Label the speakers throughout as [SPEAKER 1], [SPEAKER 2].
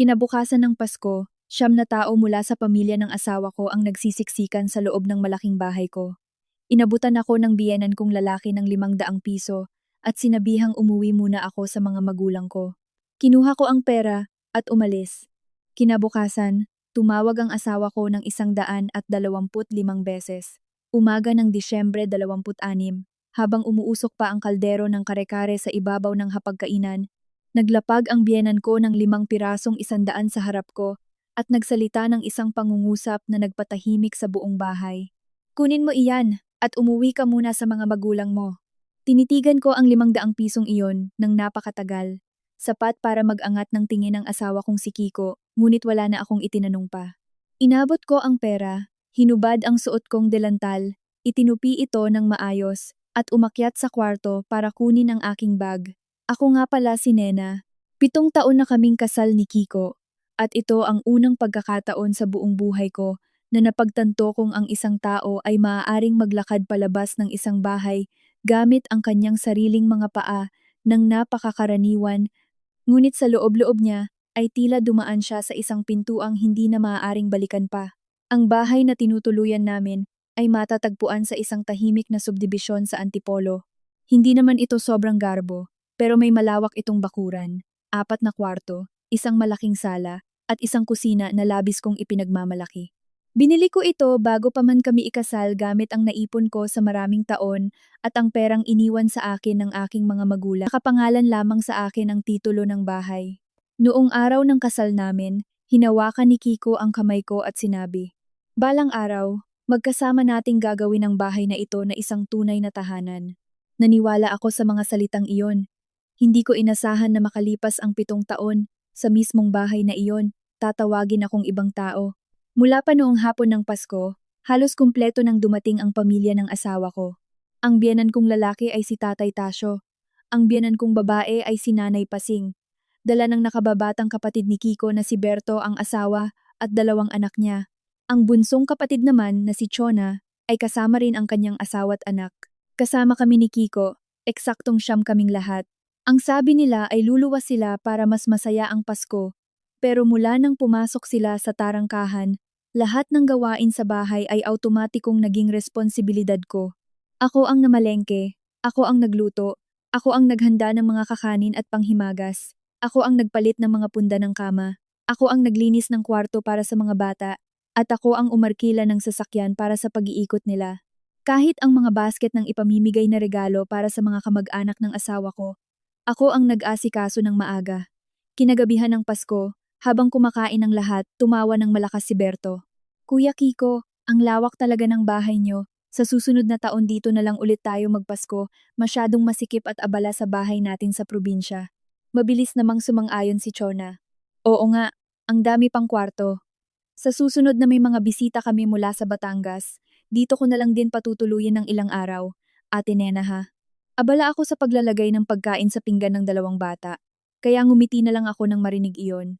[SPEAKER 1] Kinabukasan ng Pasko, 9 mula sa pamilya ng asawa ko ang nagsisiksikan sa loob ng malaking bahay ko. Inabutan ako ng biyenan kong lalaki ng 500 piso at sinabihang umuwi muna ako sa mga magulang ko. Kinuha ko ang pera at umalis. Kinabukasan, tumawag ang asawa ko ng 125 beses. Umaga ng Disyembre 26, habang umuusok pa ang kaldero ng kare-kare sa ibabaw ng hapagkainan, naglapag ang biyenan ko ng 5 pirasong 100 sa harap ko at nagsalita ng isang pangungusap na nagpatahimik sa buong bahay. Kunin mo iyan at umuwi ka muna sa mga magulang mo. Tinitigan ko ang 500 pisong iyon ng napakatagal. Sapat para mag-angat ng tingin ng asawa kong si Kiko, ngunit wala na akong itinanong pa. Inabot ko ang pera, hinubad ang suot kong delantal, itinupi ito ng maayos, at umakyat sa kwarto para kunin ang aking bag. Ako nga pala si Nena. 7 taon na kaming kasal ni Kiko, at ito ang unang pagkakataon sa buong buhay ko na napagtanto kong ang isang tao ay maaaring maglakad palabas ng isang bahay gamit ang kanyang sariling mga paa ng napakakaraniwan, ngunit sa loob-loob niya ay tila dumaan siya sa isang pintuang hindi na maaaring balikan pa. Ang bahay na tinutuluyan namin ay matatagpuan sa isang tahimik na subdibisyon sa Antipolo. Hindi naman ito sobrang garbo, pero may malawak itong bakuran, 4 na kwarto, isang malaking sala, at isang kusina na labis kong ipinagmamalaki. Binili ko ito bago pa man kami ikasal gamit ang naipon ko sa maraming taon at ang perang iniwan sa akin ng aking mga magulang. Nakapangalan lamang sa akin ang titulo ng bahay. Noong araw ng kasal namin, hinawakan ni Kiko ang kamay ko at sinabi, "Balang araw, magkasama nating gagawin ang bahay na ito na isang tunay na tahanan." Naniwala ako sa mga salitang iyon. Hindi ko inasahan na makalipas ang 7 taon, sa mismong bahay na iyon, tatawagin akong ibang tao. Mula pa noong hapon ng Pasko, halos kumpleto nang dumating ang pamilya ng asawa ko. Ang biyenan kong lalaki ay si Tatay Tasyo. Ang biyenan kong babae ay si Nanay Pasing. Dala ng nakababatang kapatid ni Kiko na si Berto ang asawa at 2 anak niya. Ang bunsong kapatid naman na si Chona ay kasama rin ang kanyang asawa at anak. Kasama kami ni Kiko, eksaktong 9 kaming lahat. Ang sabi nila ay luluwas sila para mas masaya ang Pasko, pero mula nang pumasok sila sa tarangkahan, lahat ng gawain sa bahay ay automatikong naging responsibilidad ko. Ako ang namalengke, ako ang nagluto, ako ang naghanda ng mga kakanin at panghimagas, ako ang nagpalit ng mga punda ng kama, ako ang naglinis ng kwarto para sa mga bata, at ako ang umarkila ng sasakyan para sa pag-iikot nila. Kahit ang mga basket ng ipamimigay na regalo para sa mga kamag-anak ng asawa ko, ako ang nag-asikaso ng maaga. Kinagabihan ng Pasko, habang kumakain ang lahat, tumawa ng malakas si Berto. "Kuya Kiko, ang lawak talaga ng bahay nyo. Sa susunod na taon dito na lang ulit tayo magpasko, masyadong masikip at abala sa bahay natin sa probinsya." Mabilis namang sumang-ayon si Chona. "Oo nga, ang dami pang kwarto. Sa susunod na may mga bisita kami mula sa Batangas, dito ko na lang din patutuluyin ng ilang araw. Ate Nena ha." Abala ako sa paglalagay ng pagkain sa pinggan ng 2 bata, kaya ngumiti na lang ako nang marinig iyon.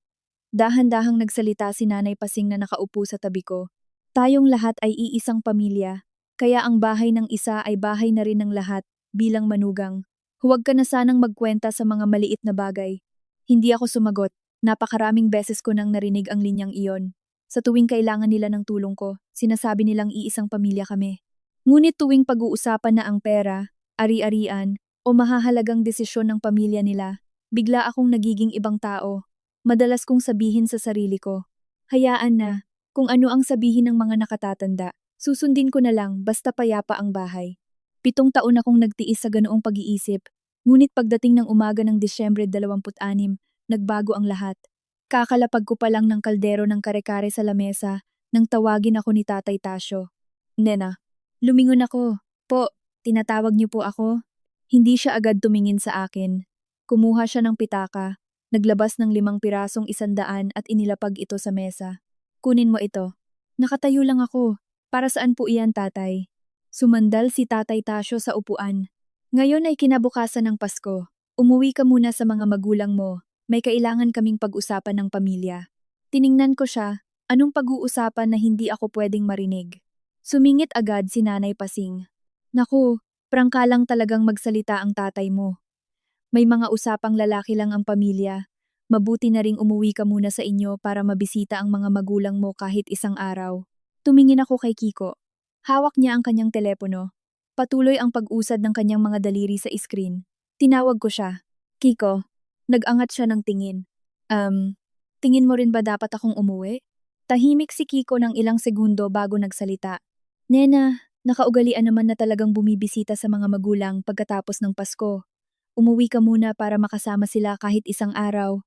[SPEAKER 1] Dahan-dahang nagsalita si Nanay Pasing na nakaupo sa tabi ko. "Tayong lahat ay iisang pamilya, kaya ang bahay ng isa ay bahay na rin ng lahat, bilang manugang. Huwag ka na sanang magkwenta sa mga maliit na bagay." Hindi ako sumagot, napakaraming beses ko nang narinig ang linyang iyon. Sa tuwing kailangan nila ng tulong ko, sinasabi nilang iisang pamilya kami. Ngunit tuwing pag-uusapan na ang pera, ari-arian, o mahahalagang desisyon ng pamilya nila, bigla akong nagiging ibang tao. Madalas kong sabihin sa sarili ko, "Hayaan na, kung ano ang sabihin ng mga nakatatanda, susundin ko na lang basta payapa ang bahay." 7 taon akong nagtiis sa ganoong pag-iisip, ngunit pagdating ng umaga ng Disyembre 26, nagbago ang lahat. Kakalapag ko pa lang ng kaldero ng kare-kare sa lamesa nang tawagin ako ni Tatay Tasyo. "Nena." Lumingon ako. "Po, tinatawag niyo po ako?" Hindi siya agad tumingin sa akin. Kumuha siya ng pitaka, naglabas ng 5 pirasong 100 at inilapag ito sa mesa. "Kunin mo ito." Nakatayo lang ako. "Para saan po iyan, tatay?" Sumandal si Tatay Tasyo sa upuan. "Ngayon ay kinabukasan ng Pasko. Umuwi ka muna sa mga magulang mo. May kailangan kaming pag-usapan ng pamilya." Tiningnan ko siya. Anong pag-uusapan na hindi ako pwedeng marinig? Sumingit agad si Nanay Pasing. "Naku, prangka lang talagang magsalita ang tatay mo. May mga usapang lalaki lang ang pamilya. Mabuti na ring umuwi ka muna sa inyo para mabisita ang mga magulang mo kahit isang araw. Tumingin ako kay Kiko. Hawak niya ang kanyang telepono. Patuloy ang pag-usad ng kanyang mga daliri sa screen. Tinawag ko siya. Kiko, nag-angat siya ng tingin. Tingin mo rin ba dapat akong umuwi? Tahimik si Kiko ng ilang segundo bago nagsalita. Nena, nakaugalian naman na talagang bumibisita sa mga magulang pagkatapos ng Pasko. Umuwi ka muna para makasama sila kahit isang araw.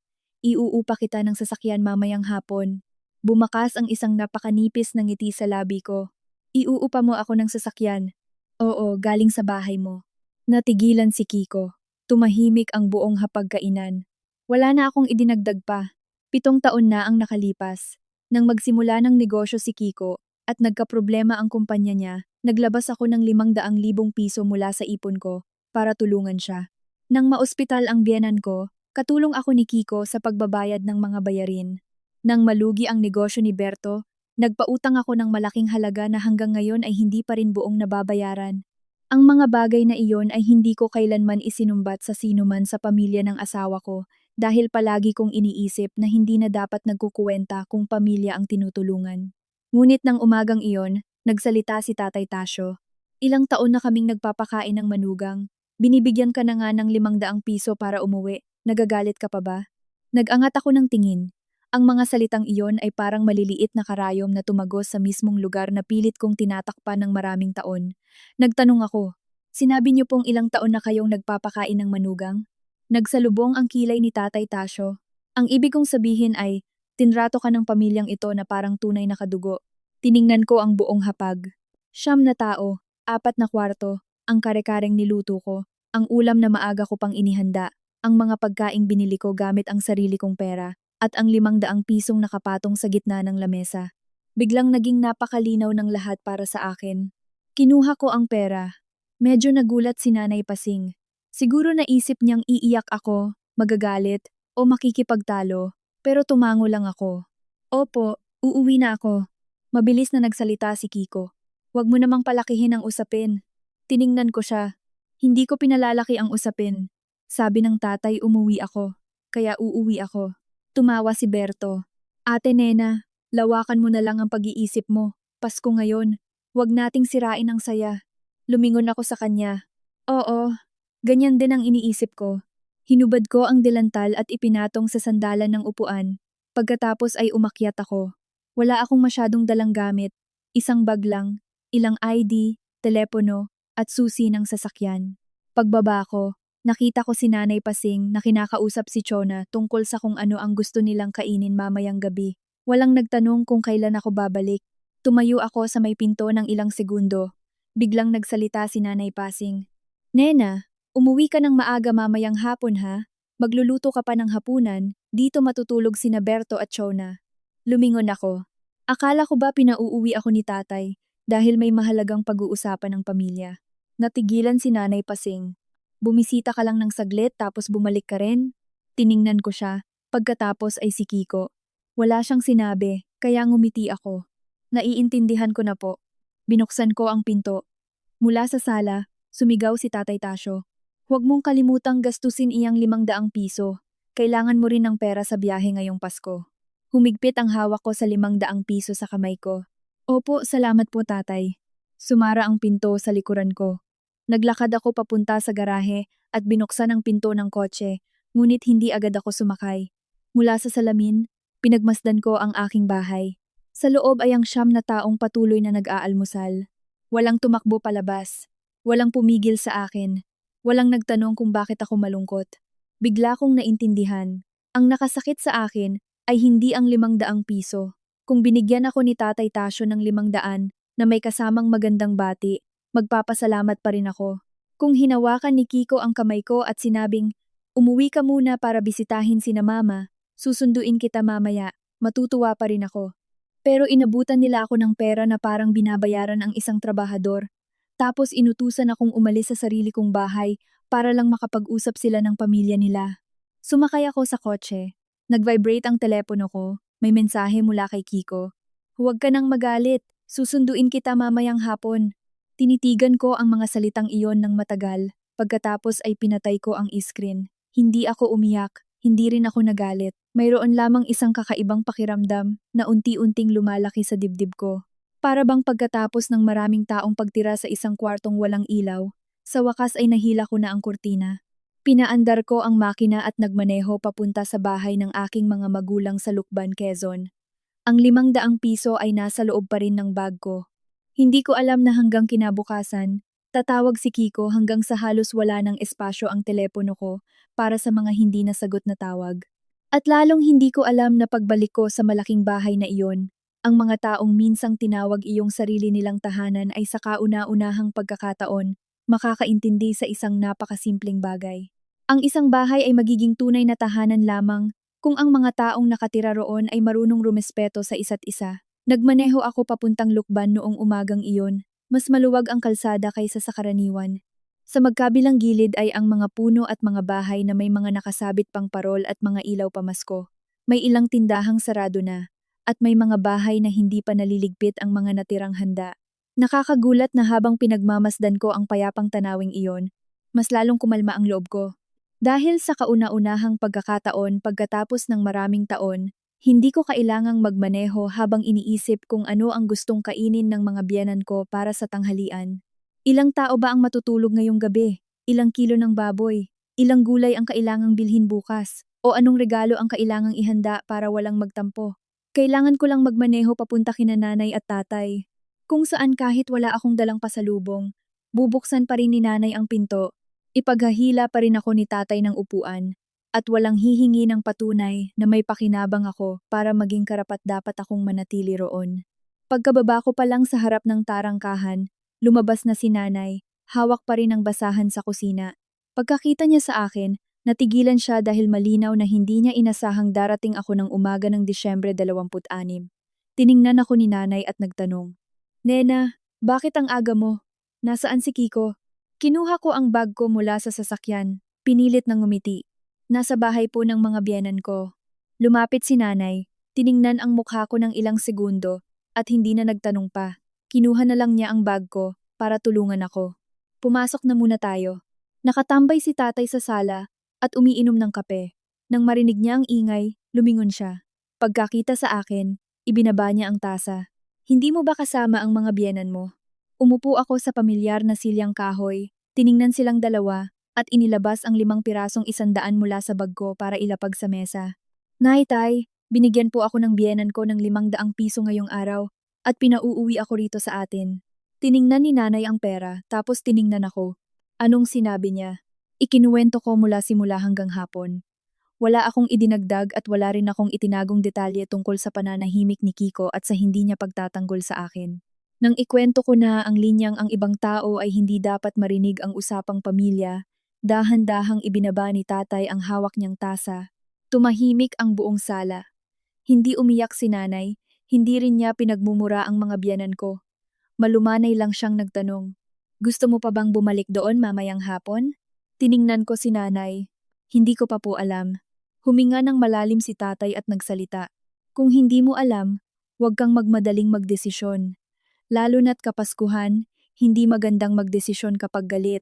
[SPEAKER 1] Iuupa kita ng sasakyan mamayang hapon. Bumakas ang isang napakanipis na ngiti sa labi ko. Iuupa mo ako ng sasakyan. Oo, galing sa bahay mo. Natigilan si Kiko. Tumahimik ang buong hapagkainan. Wala na akong idinagdag pa. 7 taon na ang nakalipas. Nang magsimula ng negosyo si Kiko at nagkaproblema ang kumpanya niya, naglabas ako ng 500,000 piso mula sa ipon ko para tulungan siya. Nang maospital ang biyenan ko, katulong ako ni Kiko sa pagbabayad ng mga bayarin. Nang malugi ang negosyo ni Berto, nagpautang ako ng malaking halaga na hanggang ngayon ay hindi pa rin buong nababayaran. Ang mga bagay na iyon ay hindi ko kailanman isinumbat sa sinuman sa pamilya ng asawa ko dahil palagi kong iniisip na hindi na dapat nagkukuwenta kung pamilya ang tinutulungan. Ngunit ng umagang iyon, nagsalita si Tatay Tasyo. Ilang taon na kaming nagpapakain ng manugang. Binibigyan ka na nga ng 500 piso para umuwi. Nagagalit ka pa ba? Nag-angat ako ng tingin. Ang mga salitang iyon ay parang maliliit na karayom na tumagos sa mismong lugar na pilit kong tinatakpan ng maraming taon. Nagtanong ako, sinabi niyo pong ilang taon na kayong nagpapakain ng manugang? Nagsalubong ang kilay ni Tatay Tasyo. Ang ibig kong sabihin ay, tinrato ka ng pamilyang ito na parang tunay na kadugo. Tiningnan ko ang buong hapag. 9 na tao, 4 na kwarto, ang kare-kareng niluto ko, ang ulam na maaga ko pang inihanda, ang mga pagkaing binili ko gamit ang sarili kong pera, at ang 500 pisong nakapatong sa gitna ng lamesa. Biglang naging napakalinaw ng lahat para sa akin. Kinuha ko ang pera. Medyo nagulat si Nanay Pasing. Siguro naisip niyang iiyak ako, magagalit, o makikipagtalo, pero tumango lang ako. Opo, uuwi na ako. Mabilis na nagsalita si Kiko. Huwag mo namang palakihin ang usapin. Tiningnan ko siya. Hindi ko pinalalaki ang usapin. Sabi ng tatay umuwi ako, kaya uuwi ako. Tumawa si Berto. Ate Nena, lawakan mo na lang ang pag-iisip mo. Pasko ngayon. Huwag nating sirain ang saya. Lumingon ako sa kanya. Oo, ganyan din ang iniisip ko. Hinubad ko ang delantal at ipinatong sa sandalan ng upuan. Pagkatapos ay umakyat ako. Wala akong masyadong dalang gamit. Isang bag lang, ilang ID, telepono, at susi ng sasakyan. Pagbaba ko, nakita ko si Nanay Pasing na kinakausap si Chona tungkol sa kung ano ang gusto nilang kainin mamayang gabi. Walang nagtanong kung kailan ako babalik. Tumayo ako sa may pinto ng ilang segundo. Biglang nagsalita si Nanay Pasing. Nena, umuwi ka ng maaga mamayang hapon ha? Magluluto ka pa ng hapunan, dito matutulog sina Berto at Chona. Lumingon ako. Akala ko ba pinauuwi ako ni tatay dahil may mahalagang pag-uusapan ng pamilya. Natigilan si Nanay Pasing. Bumisita ka lang ng saglit tapos bumalik ka rin? Tiningnan ko siya, pagkatapos ay si Kiko. Wala siyang sinabi, kaya ngumiti ako. Naiintindihan ko na po. Binuksan ko ang pinto. Mula sa sala, sumigaw si Tatay Tasyo. Huwag mong kalimutang gastusin iyang 500 piso. Kailangan mo rin ng pera sa biyahe ngayong Pasko. Humigpit ang hawak ko sa 500 piso sa kamay ko. Opo, salamat po tatay. Sumara ang pinto sa likuran ko. Naglakad ako papunta sa garahe at binuksan ang pinto ng kotse, ngunit hindi agad ako sumakay. Mula sa salamin, pinagmasdan ko ang aking bahay. Sa loob ay ang 9 na taong patuloy na nag-aalmusal. Walang tumakbo palabas. Walang pumigil sa akin. Walang nagtanong kung bakit ako malungkot. Bigla kong naintindihan. Ang nakasakit sa akin ay hindi ang 500 piso. Kung binigyan ako ni Tatay Tasyo ng 500 na may kasamang magandang bati, magpapasalamat pa rin ako. Kung hinawakan ni Kiko ang kamay ko at sinabing, umuwi ka muna para bisitahin sina mama, susunduin kita mamaya, matutuwa pa rin ako. Pero inabutan nila ako ng pera na parang binabayaran ang isang trabahador. Tapos inutusan akong umalis sa sarili kong bahay para lang makapag-usap sila ng pamilya nila. Sumakay ako sa kotse. Nag-vibrate ang telepono ko. May mensahe mula kay Kiko. Huwag ka nang magalit. Susunduin kita mamayang hapon. Tinitigan ko ang mga salitang iyon ng matagal. Pagkatapos ay pinatay ko ang screen. Hindi ako umiyak. hindi rin ako nagalit. Mayroon lamang isang kakaibang pakiramdam na unti-unting lumalaki sa dibdib ko. Para bang pagkatapos ng maraming taong pagtira sa isang kwartong walang ilaw, sa wakas ay nahila ko na ang kurtina. Pinaandar ko ang makina at nagmaneho papunta sa bahay ng aking mga magulang sa Lukban, Quezon. Ang 500 piso ay nasa loob pa rin ng bag ko. Hindi ko alam na hanggang kinabukasan, tatawag si Kiko hanggang sa halos wala ng espasyo ang telepono ko para sa mga hindi nasagot na tawag. At lalong hindi ko alam na pagbalik ko sa malaking bahay na iyon, ang mga taong minsang tinawag iyong sarili nilang tahanan ay sa kauna-unahang pagkakataon, makakaintindi sa isang napakasimpleng bagay. Ang isang bahay ay magiging tunay na tahanan lamang kung ang mga taong nakatira roon ay marunong rumespeto sa isa't isa. Nagmaneho ako papuntang Lukban noong umagang iyon, mas maluwag ang kalsada kaysa sa karaniwan. Sa magkabilang gilid ay ang mga puno at mga bahay na may mga nakasabit pang parol at mga ilaw pamasko. May ilang tindahang sarado na, at may mga bahay na hindi pa naliligpit ang mga natirang handa. Nakakagulat na habang pinagmamasdan ko ang payapang tanawing iyon, mas lalong kumalma ang loob ko. Dahil sa kauna-unahang pagkakataon pagkatapos ng maraming taon, hindi ko kailangang magmaneho habang iniisip kung ano ang gustong kainin ng mga biyenan ko para sa tanghalian. Ilang tao ba ang matutulog ngayong gabi? Ilang kilo ng baboy? Ilang gulay ang kailangang bilhin bukas? O anong regalo ang kailangang ihanda para walang magtampo? Kailangan ko lang magmaneho papunta kina nanay at tatay. Kung saan kahit wala akong dalang pasalubong, bubuksan pa rin ni nanay ang pinto. Ipaghahila pa rin ako ni tatay ng upuan. At walang hihingi ng patunay na may pakinabang ako para maging karapat-dapat akong manatili roon. Pagkababa ko pa lang sa harap ng tarangkahan, lumabas na si nanay, hawak pa rin ang basahan sa kusina. Pagkakita niya sa akin, natigilan siya dahil malinaw na hindi niya inasahang darating ako ng umaga ng Disyembre 26. Tiningnan ako ni nanay at nagtanong, "Nena, bakit ang aga mo? Nasaan si Kiko?" Kinuha ko ang bag ko mula sa sasakyan, pinilit ng ngumiti. Nasa bahay po ng mga biyenan ko. Lumapit si nanay, tiningnan ang mukha ko ng ilang segundo at hindi na nagtanong pa. Kinuha na lang niya ang bag ko para tulungan ako. Pumasok na muna tayo. Nakatambay si tatay sa sala at umiinom ng kape. Nang marinig niya ang ingay, lumingon siya. Pagkakita sa akin, ibinaba niya ang tasa. "Hindi mo ba kasama ang mga biyenan mo?" Umupo ako sa pamilyar na silyang kahoy, tiningnan silang dalawa, at inilabas ang 5 pirasong 100 mula sa bag ko para ilapag sa mesa. "Nay, tay, binigyan po ako ng biyenan ko ng 500 piso ngayong araw at pinauuwi ako rito sa atin." Tiningnan ni nanay ang pera tapos tiningnan ako. Anong sinabi niya? Ikinuwento ko mula simula hanggang hapon. Wala akong idinagdag at wala rin akong itinagong detalye tungkol sa pananahimik ni Kiko at sa hindi niya pagtatanggol sa akin. Nang ikwento ko na ang linyang ang ibang tao ay hindi dapat marinig ang usapang pamilya, dahan-dahang ibinaba ni tatay ang hawak niyang tasa. Tumahimik ang buong sala. Hindi umiyak si nanay, hindi rin niya pinagmumura ang mga biyenan ko. Malumanay lang siyang nagtanong, "Gusto mo pa bang bumalik doon mamayang hapon?" Tiningnan ko si nanay. Hindi ko pa po alam. Huminga ng malalim si tatay at nagsalita. "Kung hindi mo alam, huwag kang magmadaling magdesisyon. Lalo na't Kapaskuhan, hindi magandang magdesisyon kapag galit.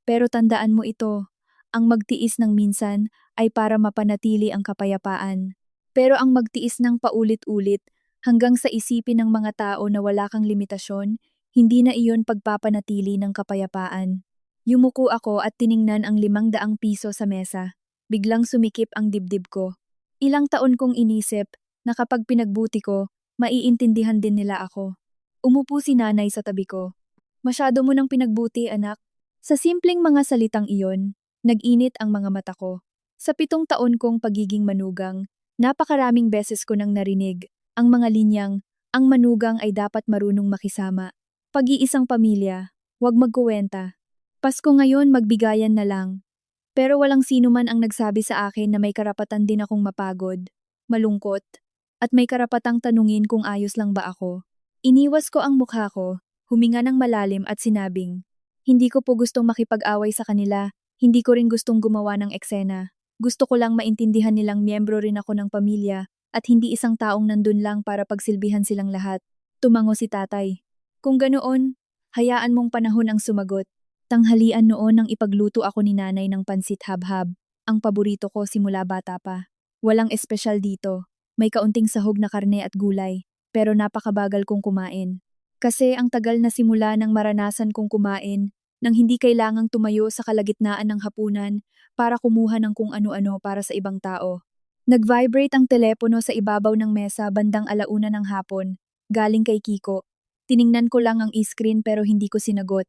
[SPEAKER 1] Pero tandaan mo ito, ang magtiis ng minsan ay para mapanatili ang kapayapaan. Pero ang magtiis ng paulit-ulit hanggang sa isipin ng mga tao na wala kang limitasyon, hindi na iyon pagpapanatili ng kapayapaan." Yumuko ako at tiningnan ang 500 piso sa mesa. Biglang sumikip ang dibdib ko. Ilang taon kong inisip na kapag pinagbuti ko, maiintindihan din nila ako. Umupo si nanay sa tabi ko. "Masyado mo nang pinagbuti, anak." Sa simpleng mga salitang iyon, nag-init ang mga mata ko. Sa 7 taon kong pagiging manugang, napakaraming beses ko nang narinig ang mga linyang, ang manugang ay dapat marunong makisama. Pag-iisang pamilya, huwag magkuwenta. Pasko ngayon magbigayan na lang. Pero walang sino man ang nagsabi sa akin na may karapatan din akong mapagod, malungkot, at may karapatang tanungin kung ayos lang ba ako. Iniwas ko ang mukha ko, huminga ng malalim at sinabing, "Hindi ko po gustong makipag-away sa kanila, hindi ko rin gustong gumawa ng eksena. Gusto ko lang maintindihan nilang miyembro rin ako ng pamilya at hindi isang taong nandun lang para pagsilbihan silang lahat." Tumango si tatay. "Kung ganoon, hayaan mong panahon ang sumagot." Tanghalian noon nang ipagluto ako ni nanay ng pansit habhab. ang paborito ko simula bata pa. Walang espesyal dito. May kaunting sahog na karne at gulay, pero napakabagal kong kumain. Kasi ang tagal na simula nang maranasan kong kumain, nang hindi kailangang tumayo sa kalagitnaan ng hapunan para kumuha ng kung ano-ano para sa ibang tao. Nag-vibrate ang telepono sa ibabaw ng mesa bandang 1:00 ng hapon, galing kay Kiko. Tiningnan ko lang ang screen pero hindi ko sinagot.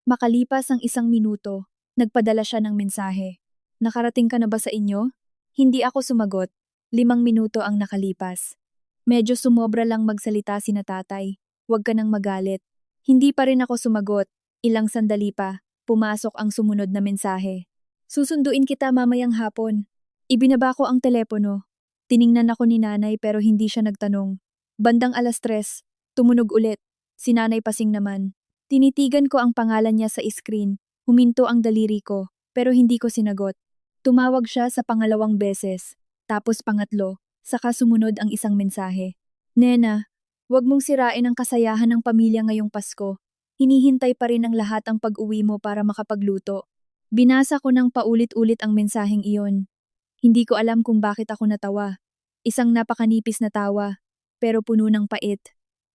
[SPEAKER 1] Makalipas ang 1 minuto, nagpadala siya ng mensahe. Nakarating ka na ba sa inyo? Hindi ako sumagot. 5 minuto ang nakalipas. Medyo sumobra lang magsalita si na tatay. Huwag ka nang magalit. Hindi pa rin ako sumagot. Ilang sandali pa, pumasok ang sumunod na mensahe. Susunduin kita mamayang hapon. Ibinaba ko ang telepono. Tiningnan ako ni nanay pero hindi siya nagtanong. Bandang 3:00, tumunog ulit. Si nanay pasing naman. Tinitigan ko ang pangalan niya sa screen. Huminto ang daliri ko, pero hindi ko sinagot. Tumawag siya sa pangalawang beses, tapos pangatlo, saka sumunod ang isang mensahe. Nena, huwag mong sirain ang kasayahan ng pamilya ngayong Pasko. Hinihintay pa rin ng lahat ang pag-uwi mo para makapagluto. Binasa ko ng paulit-ulit ang mensaheng iyon. Hindi ko alam kung bakit ako natawa. Isang napakanipis na tawa, pero puno ng pait.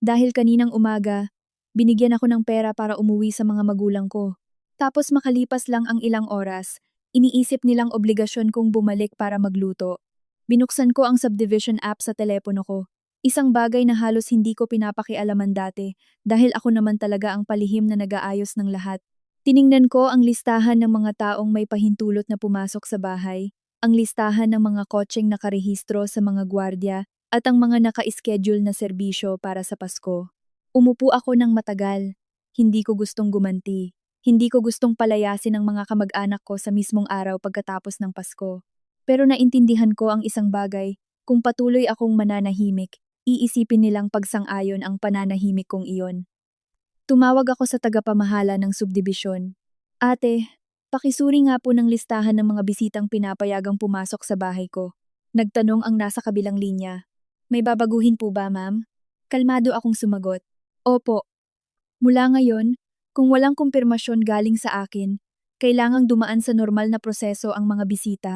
[SPEAKER 1] Dahil kaninang umaga, binigyan ako ng pera para umuwi sa mga magulang ko. Tapos makalipas lang ang ilang oras, iniisip nilang obligasyon kong bumalik para magluto. Binuksan ko ang subdivision app sa telepono ko. Isang bagay na halos hindi ko pinapakialaman dati dahil ako naman talaga ang palihim na nag-aayos ng lahat. Tiningnan ko ang listahan ng mga taong may pahintulot na pumasok sa bahay, ang listahan ng mga kotseng nakarehistro sa mga gwardya at ang mga naka-schedule na serbisyo para sa Pasko. Umupo ako ng matagal. Hindi ko gustong gumanti. Hindi ko gustong palayasin ang mga kamag-anak ko sa mismong araw pagkatapos ng Pasko. Pero naintindihan ko ang isang bagay, kung patuloy akong mananahimik, iisipin nilang pagsang-ayon ang pananahimik kong iyon. Tumawag ako sa tagapamahala ng subdibisyon. Ate, pakisuri nga po ng listahan ng mga bisitang pinapayagang pumasok sa bahay ko. Nagtanong ang nasa kabilang linya. May babaguhin po ba, ma'am? Kalmado akong sumagot. Opo. Mula ngayon, kung walang kumpirmasyon galing sa akin, kailangang dumaan sa normal na proseso ang mga bisita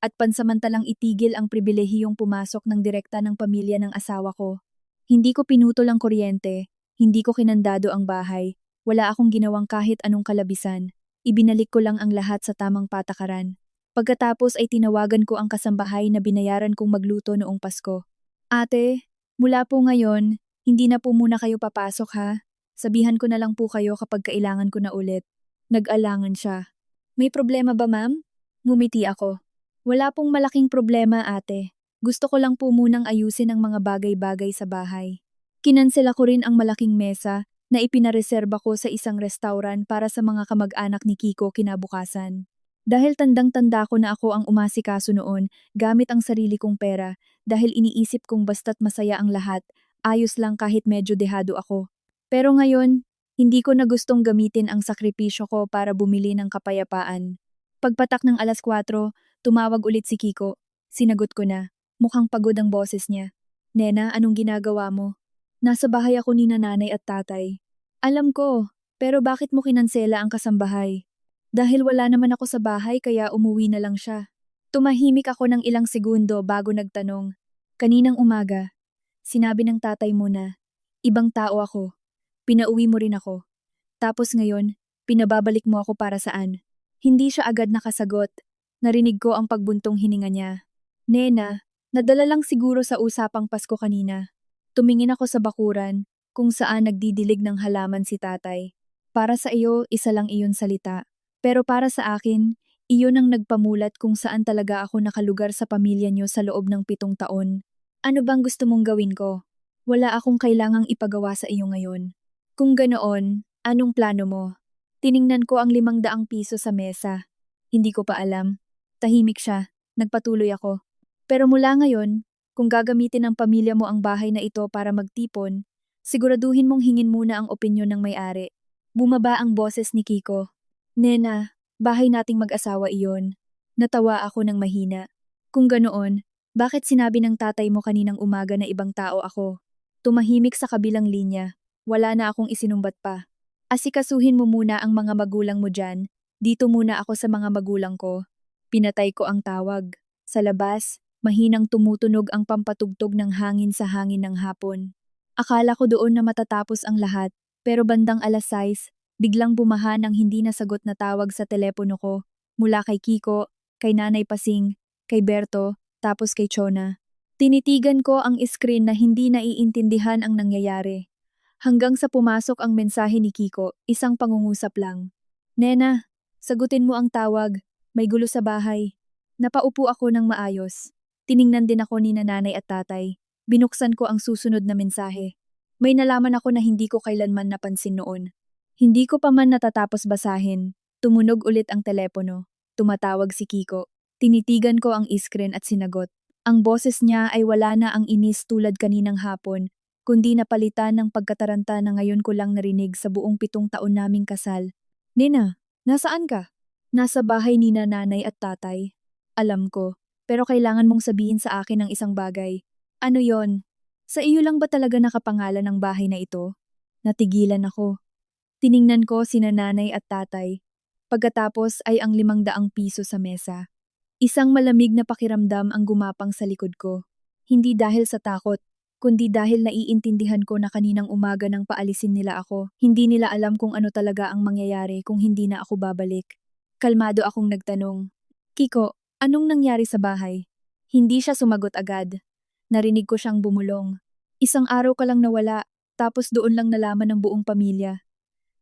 [SPEAKER 1] at pansamantalang itigil ang pribilehiyong pumasok ng direkta ng pamilya ng asawa ko. Hindi ko pinutol ang kuryente, hindi ko kinandado ang bahay, wala akong ginawang kahit anong kalabisan. Ibinalik ko lang ang lahat sa tamang patakaran. Pagkatapos ay tinawagan ko ang kasambahay na binayaran kong magluto noong Pasko. Ate, mula po ngayon, hindi na po muna kayo papasok ha. Sabihan ko na lang po kayo kapag kailangan ko na ulit. Nag-alangan siya. May problema ba, ma'am? Ngumiti ako. Wala pong malaking problema, ate. Gusto ko lang po munang ayusin ang mga bagay-bagay sa bahay. Kinansela ko rin ang malaking mesa na ipinareserba ko sa isang restaurant para sa mga kamag-anak ni Kiko kinabukasan. Dahil tandang-tanda ko na ako ang umasikaso noon gamit ang sarili kong pera dahil iniisip kong basta't masaya ang lahat, ayos lang kahit medyo dehado ako. Pero ngayon, hindi ko na gustong gamitin ang sakripisyo ko para bumili ng kapayapaan. Pagpatak ng 4:00, tumawag ulit si Kiko. Sinagot ko na. Mukhang pagod ang boses niya. Nena, anong ginagawa mo? Nasa bahay ako ni nanay at tatay. Alam ko, pero bakit mo kinansela ang kasambahay? Dahil wala naman ako sa bahay kaya umuwi na lang siya. Tumahimik ako ng ilang segundo bago nagtanong. Kaninang umaga, sinabi ng tatay mo na, ibang tao ako. Pinauwi mo rin ako. Tapos ngayon, pinababalik mo ako para saan? Hindi siya agad nakasagot. Narinig ko ang pagbuntong hininga niya. Nena, nadala lang siguro sa usapang Pasko kanina. Tumingin ako sa bakuran, kung saan nagdidilig ng halaman si tatay. Para sa iyo, isa lang iyon salita. Pero para sa akin, iyon ang nagpamulat kung saan talaga ako nakalugar sa pamilya niyo sa loob ng 7 taon. Ano bang gusto mong gawin ko? Wala akong kailangang ipagawa sa iyo ngayon. Kung ganoon, anong plano mo? Tiningnan ko ang 500 piso sa mesa. Hindi ko pa alam. Tahimik siya. Nagpatuloy ako. Pero mula ngayon, kung gagamitin ng pamilya mo ang bahay na ito para magtipon, siguraduhin mong hingin muna ang opinyon ng may-ari. Bumaba ang boses ni Kiko. Nena, bahay nating mag-asawa iyon. Natawa ako ng mahina. Kung ganoon, bakit sinabi ng tatay mo kaninang umaga na ibang tao ako? Tumahimik sa kabilang linya. Wala na akong isinumbat pa. Asikasuhin mo muna ang mga magulang mo dyan. Dito muna ako sa mga magulang ko. Pinatay ko ang tawag. Sa labas, mahinang tumutunog ang pampatugtog ng hangin sa hangin ng hapon. Akala ko doon na matatapos ang lahat, pero bandang 6:00, biglang bumaha ng hindi nasagot na tawag sa telepono ko, mula kay Kiko, kay Nanay Pasing, kay Berto, tapos kay Chona. Tinitigan ko ang screen na hindi naiintindihan ang nangyayari. Hanggang sa pumasok ang mensahe ni Kiko, isang pangungusap lang. Nena, sagutin mo ang tawag, may gulo sa bahay. Napaupo ako ng maayos. Tiningnan din ako ni nanay at tatay. Binuksan ko ang susunod na mensahe. May nalaman ako na hindi ko kailanman napansin noon. Hindi ko pa man natatapos basahin. Tumunog ulit ang telepono. Tumatawag si Kiko. Tinitigan ko ang screen at sinagot. Ang boses niya ay wala na ang inis tulad kaninang hapon, kundi napalitan ng pagkataranta na ngayon ko lang narinig sa buong 7 taon naming kasal. Nina, nasaan ka? Nasa bahay ni nanay at tatay. Alam ko, pero kailangan mong sabihin sa akin ng isang bagay. Ano yon? Sa iyo lang ba talaga nakapangalan ng bahay na ito? Natigilan ako. Tiningnan ko sina nanay at tatay. Pagkatapos ay ang 500 piso sa mesa. Isang malamig na pakiramdam ang gumapang sa likod ko. Hindi dahil sa takot, kundi dahil naiintindihan ko na kaninang umaga nang paalisin nila ako. Hindi nila alam kung ano talaga ang mangyayari kung hindi na ako babalik. Kalmado akong nagtanong. Kiko, anong nangyari sa bahay? Hindi siya sumagot agad. Narinig ko siyang bumulong. Isang araw ka lang nawala, tapos doon lang nalaman ng buong pamilya.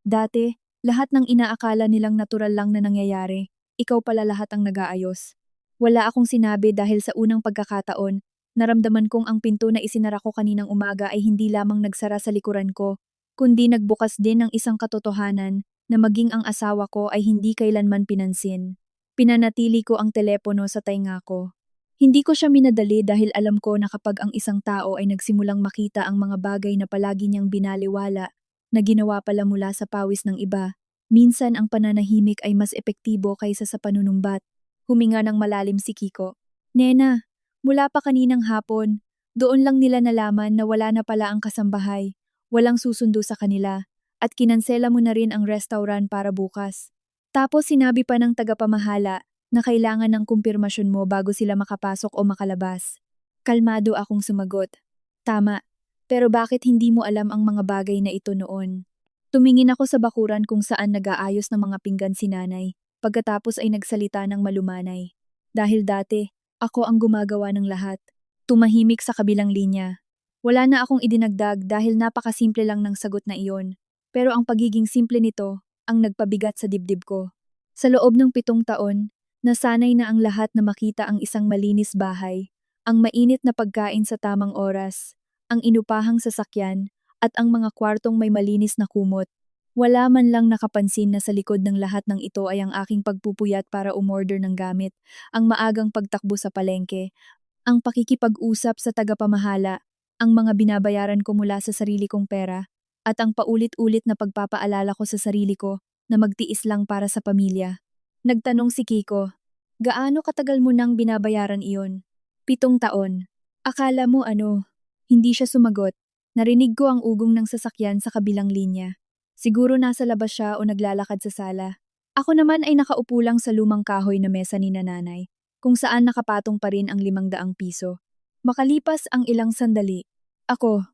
[SPEAKER 1] Dati, lahat ng inaakala nilang natural lang na nangyayari, ikaw pala lahat ang nag-aayos. Wala akong sinabi dahil sa unang pagkakataon, naramdaman kong ang pinto na isinara ko kaninang umaga ay hindi lamang nagsara sa likuran ko, kundi nagbukas din ng isang katotohanan na maging ang asawa ko ay hindi kailanman pinansin. Pinanatili ko ang telepono sa tainga ko. Hindi ko siya minadali dahil alam ko na kapag ang isang tao ay nagsimulang makita ang mga bagay na palagi niyang binaliwala, na ginawa pala mula sa pawis ng iba, minsan ang pananahimik ay mas epektibo kaysa sa panunumbat. Huminga ng malalim si Kiko. Nena, mula pa kaninang hapon, doon lang nila nalaman na wala na pala ang kasambahay, walang susundo sa kanila, at kinansela mo na rin ang restaurant para bukas. Tapos sinabi pa ng tagapamahala na kailangan ng kumpirmasyon mo bago sila makapasok o makalabas. Kalmado akong sumagot. Tama, pero bakit hindi mo alam ang mga bagay na ito noon? Tumingin ako sa bakuran kung saan nag-aayos ng mga pinggan si nanay. Pagkatapos ay nagsalita ng malumanay. Dahil dati, ako ang gumagawa ng lahat. Tumahimik sa kabilang linya. Wala na akong idinagdag dahil napakasimple lang ng sagot na iyon. Pero ang pagiging simple nito, ang nagpabigat sa dibdib ko. Sa loob ng 7 taon, nasanay na ang lahat na makita ang isang malinis bahay, ang mainit na pagkain sa tamang oras, ang inupahang sasakyan, at ang mga kwartong may malinis na kumot. Wala man lang nakapansin na sa likod ng lahat ng ito ay ang aking pagpupuyat para umorder ng gamit, ang maagang pagtakbo sa palengke, ang pakikipag-usap sa tagapamahala, ang mga binabayaran ko mula sa sarili kong pera, at ang paulit-ulit na pagpapaalala ko sa sarili ko na magtiis lang para sa pamilya. Nagtanong si Kiko, gaano katagal mo nang binabayaran iyon? 7 taon. Akala mo ano? Hindi siya sumagot. Narinig ko ang ugong ng sasakyan sa kabilang linya. Siguro nasa labas siya o naglalakad sa sala. Ako naman ay nakaupo lang sa lumang kahoy na mesa ni nanay, kung saan nakapatong pa rin ang 500 piso. Makalipas ang ilang sandali. Ako,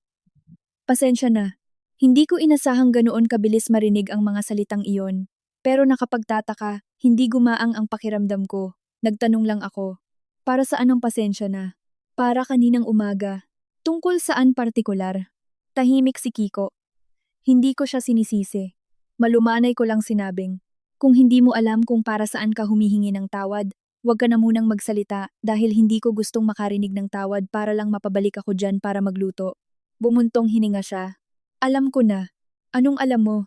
[SPEAKER 1] pasensya na. Hindi ko inasahang ganoon kabilis marinig ang mga salitang iyon. Pero nakapagtataka, hindi gumaang ang pakiramdam ko. Nagtanong lang ako. Para saan ang pasensya na? Para kaninang umaga. Tungkol saan partikular? Tahimik si Kiko. Hindi ko siya sinisisi. Malumanay ko lang sinabing, kung hindi mo alam kung para saan ka humihingi ng tawad, huwag ka na munang magsalita dahil hindi ko gustong makarinig ng tawad para lang mapabalik ako dyan para magluto. Bumuntong hininga siya. Alam ko na. Anong alam mo?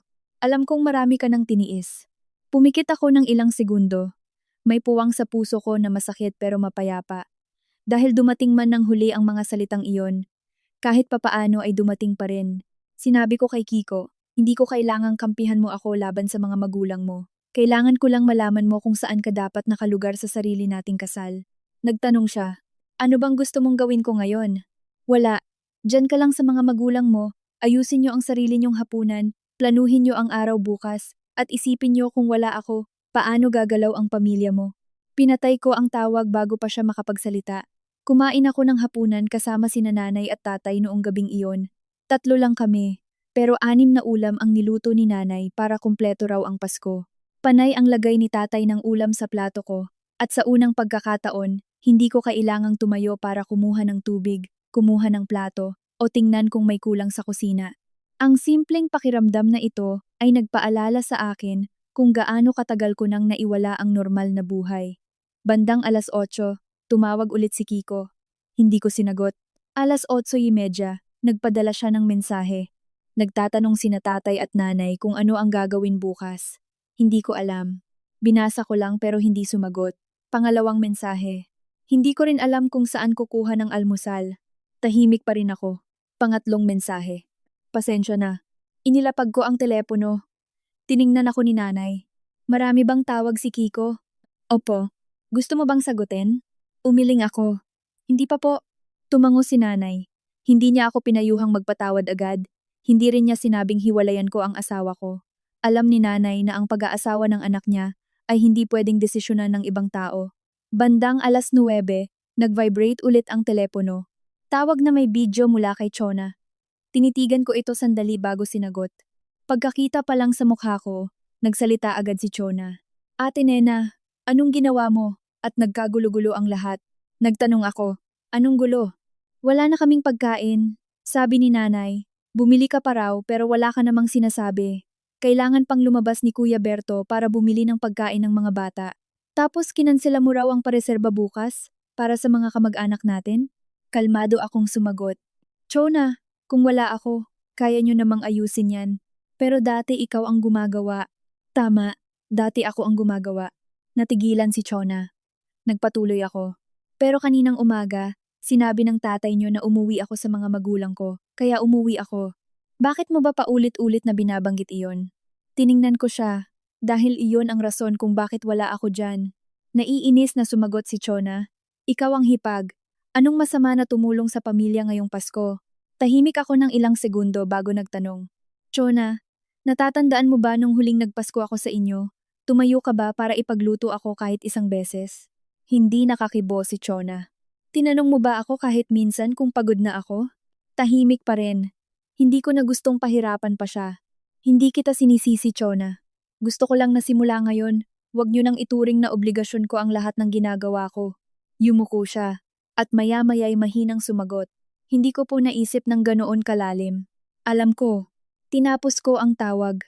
[SPEAKER 1] Alam kong marami ka nang tiniis. Pumikit ako ng ilang segundo. May puwang sa puso ko na masakit pero mapayapa. Dahil dumating man ng huli ang mga salitang iyon, kahit papaano ay dumating pa rin. Sinabi ko kay Kiko, hindi ko kailangang kampihan mo ako laban sa mga magulang mo. Kailangan ko lang malaman mo kung saan ka dapat nakalugar sa sarili nating kasal. Nagtanong siya, ano bang gusto mong gawin ko ngayon? Wala, diyan ka lang sa mga magulang mo, ayusin niyo ang sarili niyong hapunan, planuhin niyo ang araw bukas, at isipin niyo kung wala ako, paano gagalaw ang pamilya mo. Pinatay ko ang tawag bago pa siya makapagsalita. Kumain ako ng hapunan kasama sina nanay at tatay noong gabing iyon. 3 lang kami, pero 6 na ulam ang niluto ni nanay para kumpleto raw ang Pasko. Panay ang lagay ni tatay ng ulam sa plato ko, at sa unang pagkakataon, hindi ko kailangang tumayo para kumuha ng tubig, kumuha ng plato, o tingnan kung may kulang sa kusina. Ang simpleng pakiramdam na ito ay nagpaalala sa akin kung gaano katagal ko nang naiwala ang normal na buhay. Bandang 8:00, tumawag ulit si Kiko. Hindi ko sinagot. 8:30, nagpadala siya ng mensahe. Nagtatanong sina tatay at nanay kung ano ang gagawin bukas. Hindi ko alam. Binasa ko lang pero hindi sumagot. Pangalawang mensahe. Hindi ko rin alam kung saan kukuha ng almusal. Tahimik pa rin ako. Pangatlong mensahe. Pasensya na. Inilapag ko ang telepono. Tiningnan ako ni nanay. Marami bang tawag si Kiko? Opo. Gusto mo bang sagutin? Umiling ako. Hindi pa po. Tumango si nanay. Hindi niya ako pinayuhang magpatawad agad. Hindi rin niya sinabing hiwalayan ko ang asawa ko. Alam ni nanay na ang pag-aasawa ng anak niya ay hindi pwedeng desisyonan ng ibang tao. Bandang 9:00, nag-vibrate ulit ang telepono. Tawag na may video mula kay Chona. Tinitigan ko ito sandali bago sinagot. Pagkakita pa lang sa mukha ko, nagsalita agad si Chona. Ate Nena, anong ginawa mo? At nagkagulo-gulo ang lahat. Nagtanong ako, anong gulo? Wala na kaming pagkain. Sabi ni nanay, bumili ka pa raw pero wala ka namang sinasabi. Kailangan pang lumabas ni Kuya Berto para bumili ng pagkain ng mga bata. Tapos kinansela mo raw ang pareserba bukas para sa mga kamag-anak natin? Kalmado akong sumagot. Chona, kung wala ako, kaya nyo namang ayusin yan. Pero dati ikaw ang gumagawa. Tama, dati ako ang gumagawa. Natigilan si Chona. Nagpatuloy ako. Pero kaninang umaga, sinabi ng tatay niyo na umuwi ako sa mga magulang ko, kaya umuwi ako. Bakit mo ba paulit-ulit na binabanggit iyon? Tiningnan ko siya, dahil iyon ang rason kung bakit wala ako dyan. Naiinis na sumagot si Chona. Ikaw ang hipag. Anong masama na tumulong sa pamilya ngayong Pasko? Tahimik ako ng ilang segundo bago nagtanong. Chona, natatandaan mo ba nung huling nagpasko ako sa inyo? Tumayo ka ba para ipagluto ako kahit isang beses? Hindi nakakibo si Chona. Tinanong mo ba ako kahit minsan kung pagod na ako? Tahimik pa rin. Hindi ko na gustong pahirapan pa siya. Hindi kita sinisisi, Chona. Gusto ko lang na simula ngayon, wag niyo nang ituring na obligasyon ko ang lahat ng ginagawa ko. Yumuko siya, at maya-maya'y mahinang sumagot. Hindi ko po naisip ng ganoon kalalim. Alam ko, tinapos ko ang tawag.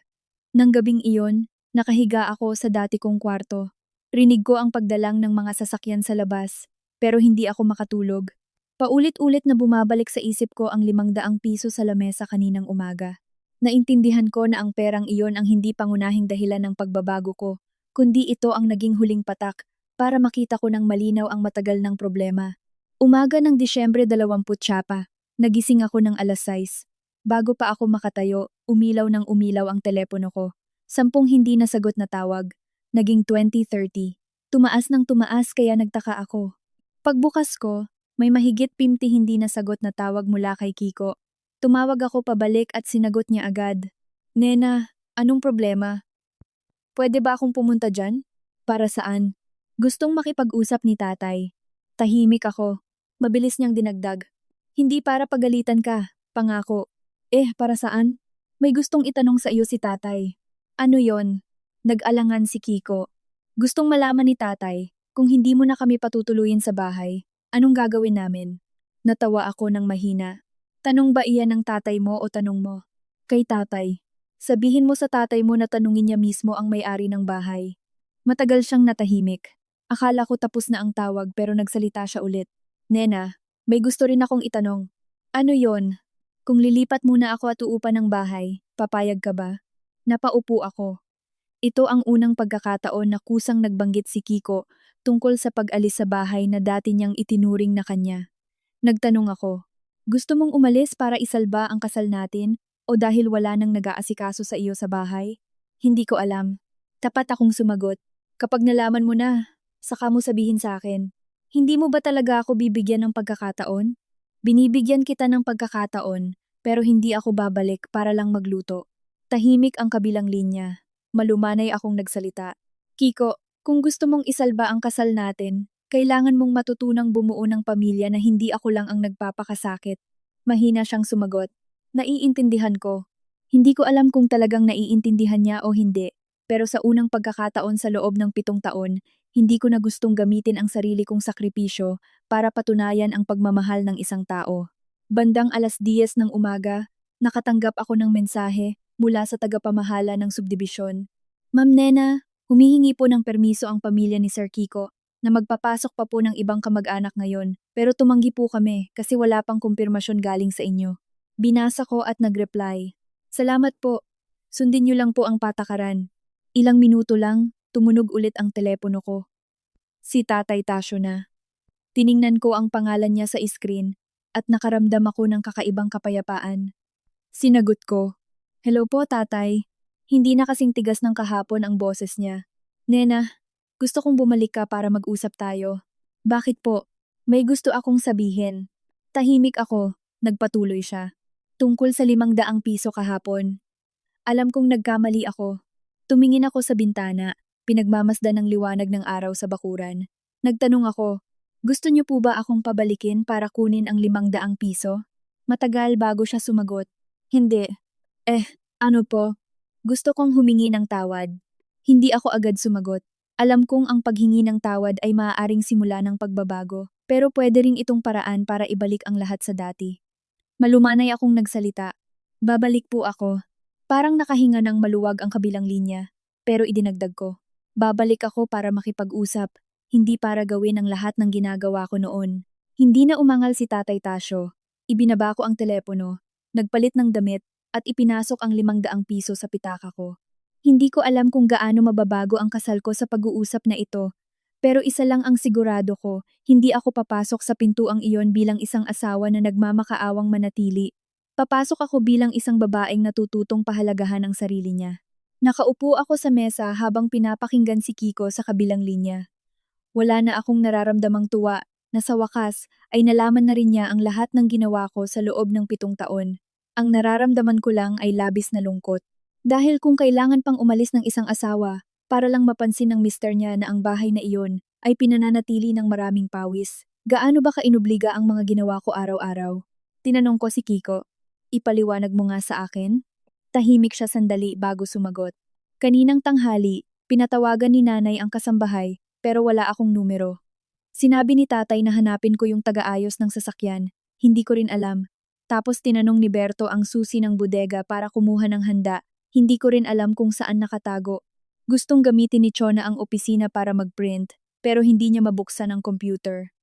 [SPEAKER 1] Nang gabing iyon, nakahiga ako sa dati kong kwarto. Rinig ko ang pagdalang ng mga sasakyan sa labas, pero hindi ako makatulog. Paulit-ulit na bumabalik sa isip ko ang 500 piso sa lamesa kaninang umaga. Naintindihan ko na ang perang iyon ang hindi pangunahing dahilan ng pagbabago ko, kundi ito ang naging huling patak para makita ko ng malinaw ang matagal ng problema. Umaga ng Disyembre 20 pa, nagising ako ng 6:00. Bago pa ako makatayo, umilaw ng umilaw ang telepono ko. 10 hindi nasagot na tawag. Naging 20-30. Tumaas ng tumaas kaya nagtaka ako. Pagbukas ko, may mahigit 50 hindi nasagot na tawag mula kay Kiko. Tumawag ako pabalik at sinagot niya agad. Nena, anong problema? Pwede ba akong pumunta dyan? Para saan? Gustong makipag-usap ni tatay. Tahimik ako. Mabilis niyang dinagdag. Hindi para pagalitan ka, pangako. Para saan? May gustong itanong sa iyo si tatay. Ano yon? Nag-alangan si Kiko. Gustong malaman ni tatay, kung hindi mo na kami patutuluyin sa bahay, anong gagawin namin? Natawa ako ng mahina. Tanong ba iyan ng tatay mo o tanong mo? Kay tatay. Sabihin mo sa tatay mo na tanungin niya mismo ang may-ari ng bahay. Matagal siyang natahimik. Akala ko tapos na ang tawag pero nagsalita siya ulit. Nena, may gusto rin akong itanong. Ano yon? Kung lilipat muna ako at uupan ng bahay, papayag ka ba? Napaupo ako. Ito ang unang pagkakataon na kusang nagbanggit si Kiko tungkol sa pag-alis sa bahay na dati niyang itinuring na kanya. Nagtanong ako, gusto mong umalis para isalba ang kasal natin o dahil wala nang nag-aasikaso sa iyo sa bahay? Hindi ko alam. Tapat akong sumagot. Kapag nalaman mo na, saka mo sabihin sa akin. Hindi mo ba talaga ako bibigyan ng pagkakataon? Binibigyan kita ng pagkakataon pero hindi ako babalik para lang magluto. Tahimik ang kabilang linya. Malumanay akong nagsalita. Kiko, Kung gusto mong isalba ang kasal natin, kailangan mong matutunang bumuo ng pamilya na hindi ako lang ang nagpapakasakit. Mahina siyang sumagot. Naiintindihan ko. Hindi ko alam kung talagang naiintindihan niya o hindi, pero sa unang pagkakataon sa loob ng 7 taon, hindi ko na gustong gamitin ang sarili kong sakripisyo para patunayan ang pagmamahal ng isang tao. Bandang 10:00 ng umaga, nakatanggap ako ng mensahe mula sa tagapamahala ng subdibisyon. Ma'am Nena, humihingi po ng permiso ang pamilya ni Sir Kiko na magpapasok pa po ng ibang kamag-anak ngayon, pero tumanggi po kami kasi wala pang kumpirmasyon galing sa inyo. Binasa ko at nag-reply. Salamat po. Sundin niyo lang po ang patakaran. Ilang minuto lang, tumunog ulit ang telepono ko. Si Tatay Tasyo na. Tiningnan ko ang pangalan niya sa screen at nakaramdam ako ng kakaibang kapayapaan. Sinagot ko, "Hello po, Tatay." Hindi na kasing tigas ng kahapon ang boses niya. "Nena, gusto kong bumalik ka para mag-usap tayo." "Bakit po?" "May gusto akong sabihin." Tahimik ako, nagpatuloy siya. "Tungkol sa 500 piso kahapon. Alam kong nagkamali ako." Tumingin ako sa bintana, pinagmamasdan ng liwanag ng araw sa bakuran. Nagtanong ako, "Gusto niyo po ba akong pabalikin para kunin ang 500 piso?" Matagal bago siya sumagot. "Hindi." Ano po?" "Gusto kong humingi ng tawad." Hindi ako agad sumagot. Alam kong ang paghingi ng tawad ay maaaring simula ng pagbabago, pero pwede ring itong paraan para ibalik ang lahat sa dati. Malumanay akong nagsalita. "Babalik po ako." Parang nakahinga ng maluwag ang kabilang linya, pero idinagdag ko. "Babalik ako para makipag-usap, hindi para gawin ang lahat ng ginagawa ko noon." Hindi na umangal si Tatay Tasyo. Ibinaba ko ang telepono, nagpalit ng damit, at ipinasok ang 500 piso sa pitaka ko. Hindi ko alam kung gaano mababago ang kasal ko sa pag-uusap na ito, pero isa lang ang sigurado ko, hindi ako papasok sa pintuang iyon bilang isang asawa na nagmamakaawang manatili. Papasok ako bilang isang babaeng natututong pahalagahan ang sarili niya. Nakaupo ako sa mesa habang pinapakinggan si Kiko sa kabilang linya. Wala na akong nararamdamang tuwa na sa wakas ay nalaman na rin niya ang lahat ng ginawa ko sa loob ng 7 taon. Ang nararamdaman ko lang ay labis na lungkot. Dahil kung kailangan pang umalis ng isang asawa para lang mapansin ng mister niya na ang bahay na iyon ay pinananatili ng maraming pawis, gaano ba kainobliga ang mga ginawa ko araw-araw? Tinanong ko si Kiko. "Ipaliwanag mo nga sa akin?" Tahimik siya sandali bago sumagot. "Kaninang tanghali, pinatawagan ni nanay ang kasambahay pero wala akong numero. Sinabi ni tatay na hanapin ko yung taga-ayos ng sasakyan, hindi ko rin alam. Tapos tinanong ni Berto ang susi ng bodega para kumuha ng handa, hindi ko rin alam kung saan nakatago. Gustong gamitin ni Chona ang opisina para mag-print, pero hindi niya mabuksan ang computer.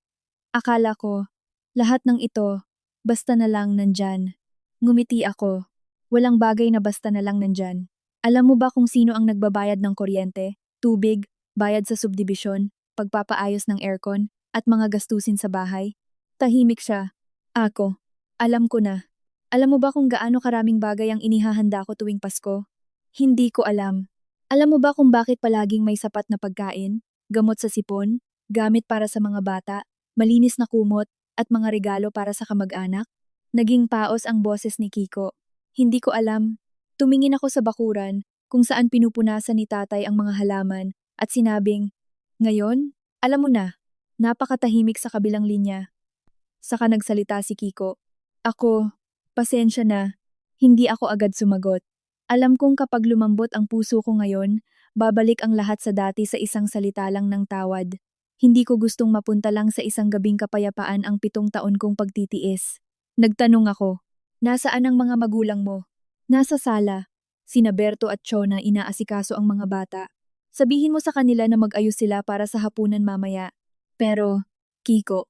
[SPEAKER 1] Akala ko, lahat ng ito, basta na lang nandyan." Ngumiti ako. Walang bagay na basta na lang nandyan. "Alam mo ba kung sino ang nagbabayad ng kuryente, tubig, bayad sa subdibisyon, pagpapaayos ng aircon, at mga gastusin sa bahay?" Tahimik siya. "Ako. Alam ko na." "Alam mo ba kung gaano karaming bagay ang inihahanda ko tuwing Pasko?" "Hindi ko alam." "Alam mo ba kung bakit palaging may sapat na pagkain, gamot sa sipon, gamit para sa mga bata, malinis na kumot, at mga regalo para sa kamag-anak?" Naging paos ang boses ni Kiko. Hindi ko alam. Tumingin ako sa bakuran, kung saan pinupunasan ni tatay ang mga halaman, at sinabing, "Ngayon, alam mo na." Napakatahimik sa kabilang linya. Saka nagsalita si Kiko. "Ako, pasensya na." Hindi ako agad sumagot. Alam kong kapag lumambot ang puso ko ngayon, babalik ang lahat sa dati sa isang salita lang ng tawad. Hindi ko gustong mapunta lang sa isang gabing kapayapaan ang 7 taon kong pagtitiis. Nagtanong ako, "Nasaan ang mga magulang mo?" "Nasa sala." Sina Berto at Chona inaasikaso ang mga bata. "Sabihin mo sa kanila na mag-ayos sila para sa hapunan mamaya." Pero, Kiko,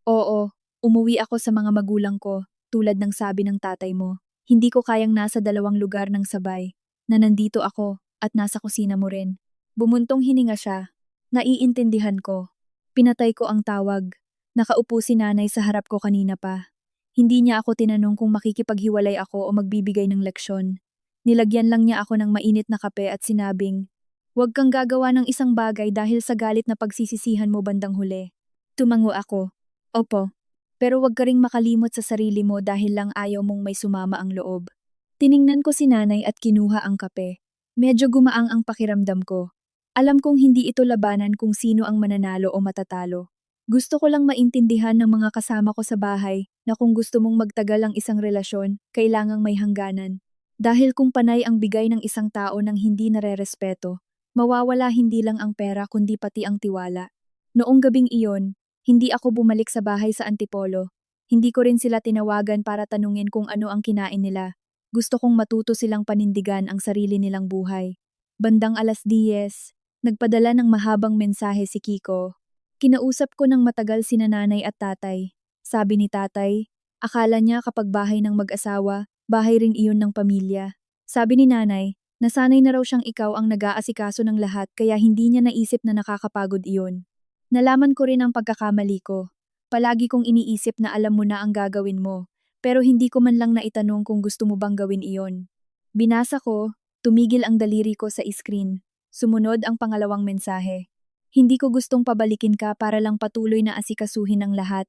[SPEAKER 1] oo, umuwi ako sa mga magulang ko, tulad ng sabi ng tatay mo. Hindi ko kayang nasa 2 lugar ng sabay, na nandito ako at nasa kusina mo rin. Bumuntong hininga siya. Naiintindihan ko. Pinatay ko ang tawag. Nakaupo si nanay sa harap ko kanina pa. Hindi niya ako tinanong kung makikipaghiwalay ako o magbibigay ng leksyon. Nilagyan lang niya ako ng mainit na kape at sinabing, "Huwag kang gagawa ng isang bagay dahil sa galit na pagsisisihan mo bandang huli." Tumango ako. "Opo, pero huwag ka ring makalimot sa sarili mo dahil lang ayaw mong may sumama ang loob." Tiningnan ko si nanay at kinuha ang kape. Medyo gumaang ang pakiramdam ko. Alam kong hindi ito labanan kung sino ang mananalo o matatalo. Gusto ko lang maintindihan ng mga kasama ko sa bahay na kung gusto mong magtagal ang isang relasyon, kailangang may hangganan. Dahil kung panay ang bigay ng isang tao ng hindi narerespeto, mawawala hindi lang ang pera kundi pati ang tiwala. Noong gabing iyon, hindi ako bumalik sa bahay sa Antipolo. Hindi ko rin sila tinawagan para tanungin kung ano ang kinain nila. Gusto kong matuto silang panindigan ang sarili nilang buhay. Bandang 10:00, nagpadala ng mahabang mensahe si Kiko. Kinausap ko ng matagal sina nanay at tatay. Sabi ni tatay, akala niya kapag bahay ng mag-asawa, bahay rin iyon ng pamilya. Sabi ni nanay, nasanay na raw siyang ikaw ang nag-aasikaso ng lahat kaya hindi niya naisip na nakakapagod iyon. Nalaman ko rin ang pagkakamali ko. Palagi kong iniisip na alam mo na ang gagawin mo, pero hindi ko man lang naitanong kung gusto mo bang gawin iyon. Binasa ko, tumigil ang daliri ko sa screen. Sumunod ang pangalawang mensahe. Hindi ko gustong pabalikin ka para lang patuloy na asikasuhin ang lahat.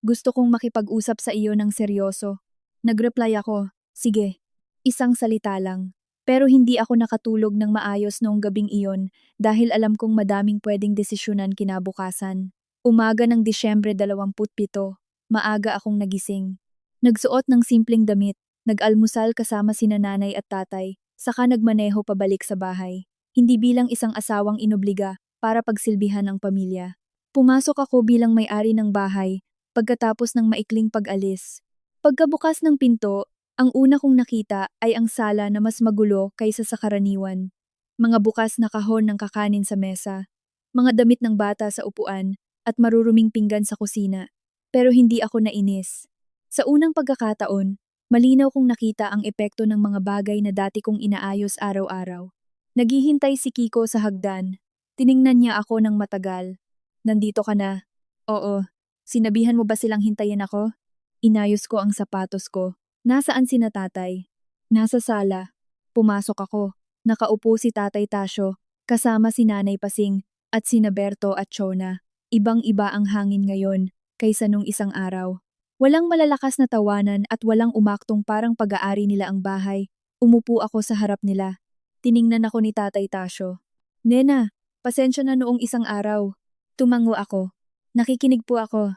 [SPEAKER 1] Gusto kong makipag-usap sa iyo ng seryoso. Nag-reply ako, sige. Isang salita lang. Pero hindi ako nakatulog ng maayos noong gabing iyon dahil alam kong madaming pwedeng desisyonan kinabukasan. Umaga ng Disyembre 27, maaga akong nagising. Nagsuot ng simpleng damit, nag-almusal kasama sina nanay at tatay, saka nagmaneho pabalik sa bahay. Hindi bilang isang asawang inobliga para pagsilbihan ang pamilya. Pumasok ako bilang may-ari ng bahay pagkatapos ng maikling pag-alis. Pagkabukas ng pinto, ang una kong nakita ay ang sala na mas magulo kaysa sa karaniwan. Mga bukas na kahon ng kakanin sa mesa, mga damit ng bata sa upuan at maruruming pinggan sa kusina. Pero hindi ako nainis. Sa unang pagkakataon, malinaw kong nakita ang epekto ng mga bagay na dati kong inaayos araw-araw. Naghihintay si Kiko sa hagdan. Tiningnan niya ako ng matagal. Nandito ka na. Oo. Sinabihan mo ba silang hintayin ako? Inayos ko ang sapatos ko. Nasaan sina tatay? Nasa sala. Pumasok ako. Nakaupo si Tatay Tasyo, kasama si Nanay Pasing at sina Berto at Chona. Ibang-iba ang hangin ngayon kaysa nung isang araw. Walang malalakas na tawanan at walang umaktong parang pag-aari nila ang bahay. Umupo ako sa harap nila. Tiningnan ako ni Tatay Tasyo. Nena, pasensya na noong isang araw. Tumango ako. Nakikinig po ako.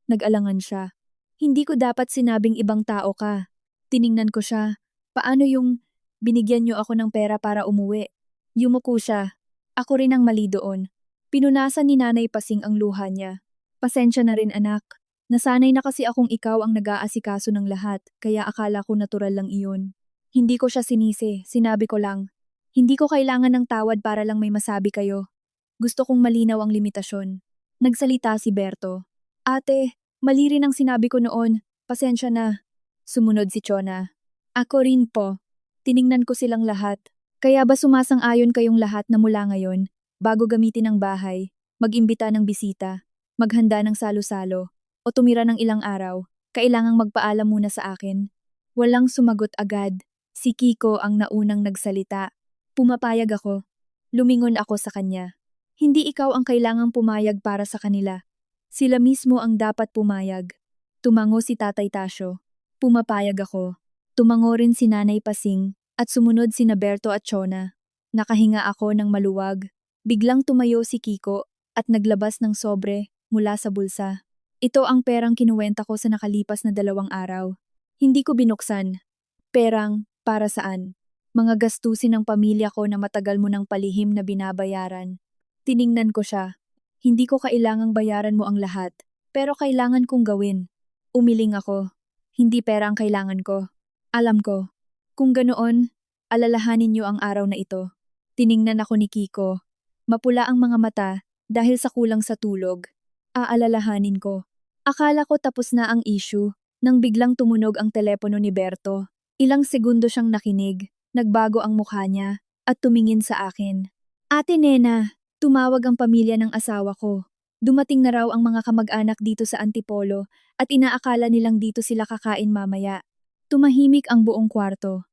[SPEAKER 1] Nag-alangan siya. Hindi ko dapat sinabing ibang tao ka. Tiningnan ko siya. Paano yung binigyan niyo ako ng pera para umuwi? Yumuko siya. Ako rin ang mali doon. Pinunasan ni Nanay Pasing ang luha niya. Pasensya na rin anak. Nasanay na kasi akong ikaw ang nag-aasikaso ng lahat, kaya akala ko natural lang iyon. Hindi ko siya sinisi, sinabi ko lang. Hindi ko kailangan ng tawad para lang may masabi kayo. Gusto kong malinaw ang limitasyon. Nagsalita si Berto. Ate, mali rin ang sinabi ko noon. Pasensya na. Sumunod si Chona. Ako rin po. Tiningnan ko silang lahat. Kaya ba sumasang-ayon kayong lahat na mula ngayon, bago gamitin ang bahay, mag-imbita ng bisita, maghanda ng salo-salo, o tumira ng ilang araw, kailangang magpaalam muna sa akin? Walang sumagot agad. Si Kiko ang naunang nagsalita. Pumapayag ako. Lumingon ako sa kanya. Hindi ikaw ang kailangang pumayag para sa kanila. Sila mismo ang dapat pumayag. Tumango si Tatay Tasyo. Pumapayag ako. Tumango rin si Nanay Pasing at sumunod sina Berto at Chona. Nakahinga ako ng maluwag. Biglang tumayo si Kiko at naglabas ng sobre mula sa bulsa. Ito ang perang kinuwenta ko sa nakalipas na 2 araw. Hindi ko binuksan. Perang para saan? Mga gastusin ng pamilya ko na matagal mo ng palihim na binabayaran. Tiningnan ko siya. Hindi ko kailangang bayaran mo ang lahat, pero kailangan kong gawin. Umiling ako. Hindi pera ang kailangan ko. Alam ko. Kung ganoon, alalahanin niyo ang araw na ito. Tiningnan ako ni Kiko. Mapula ang mga mata dahil sa kulang sa tulog. Aalalahanin ko. Akala ko tapos na ang issue nang biglang tumunog ang telepono ni Berto. Ilang segundo siyang nakinig. Nagbago ang mukha niya at tumingin sa akin. Ate Nena, tumawag ang pamilya ng asawa ko. Dumating na raw ang mga kamag-anak dito sa Antipolo at inaakala nilang dito sila kakain mamaya. Tumahimik ang buong kwarto.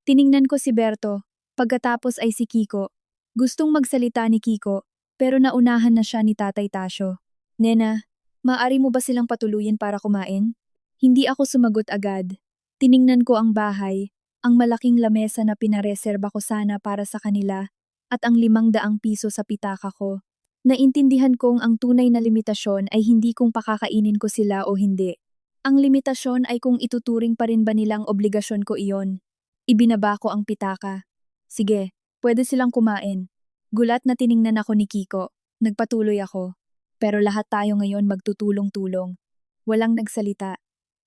[SPEAKER 1] Tiningnan ko si Berto, pagkatapos ay si Kiko. Gustong magsalita ni Kiko, pero naunahan na siya ni Tatay Tasyo. Nena, maaari mo ba silang patuluyin para kumain? Hindi ako sumagot agad. Tiningnan ko ang bahay. Ang malaking lamesa na pinareserba ko sana para sa kanila, at ang 500 piso sa pitaka ko. Naintindihan kong ang tunay na limitasyon ay hindi kung pakakainin ko sila o hindi. Ang limitasyon ay kung ituturing pa rin ba nilang obligasyon ko iyon. Ibinaba ko ang pitaka. Sige, pwede silang kumain. Gulat na tiningnan ako ni Kiko. Nagpatuloy ako. Pero lahat tayo ngayon magtutulong-tulong. Walang nagsalita.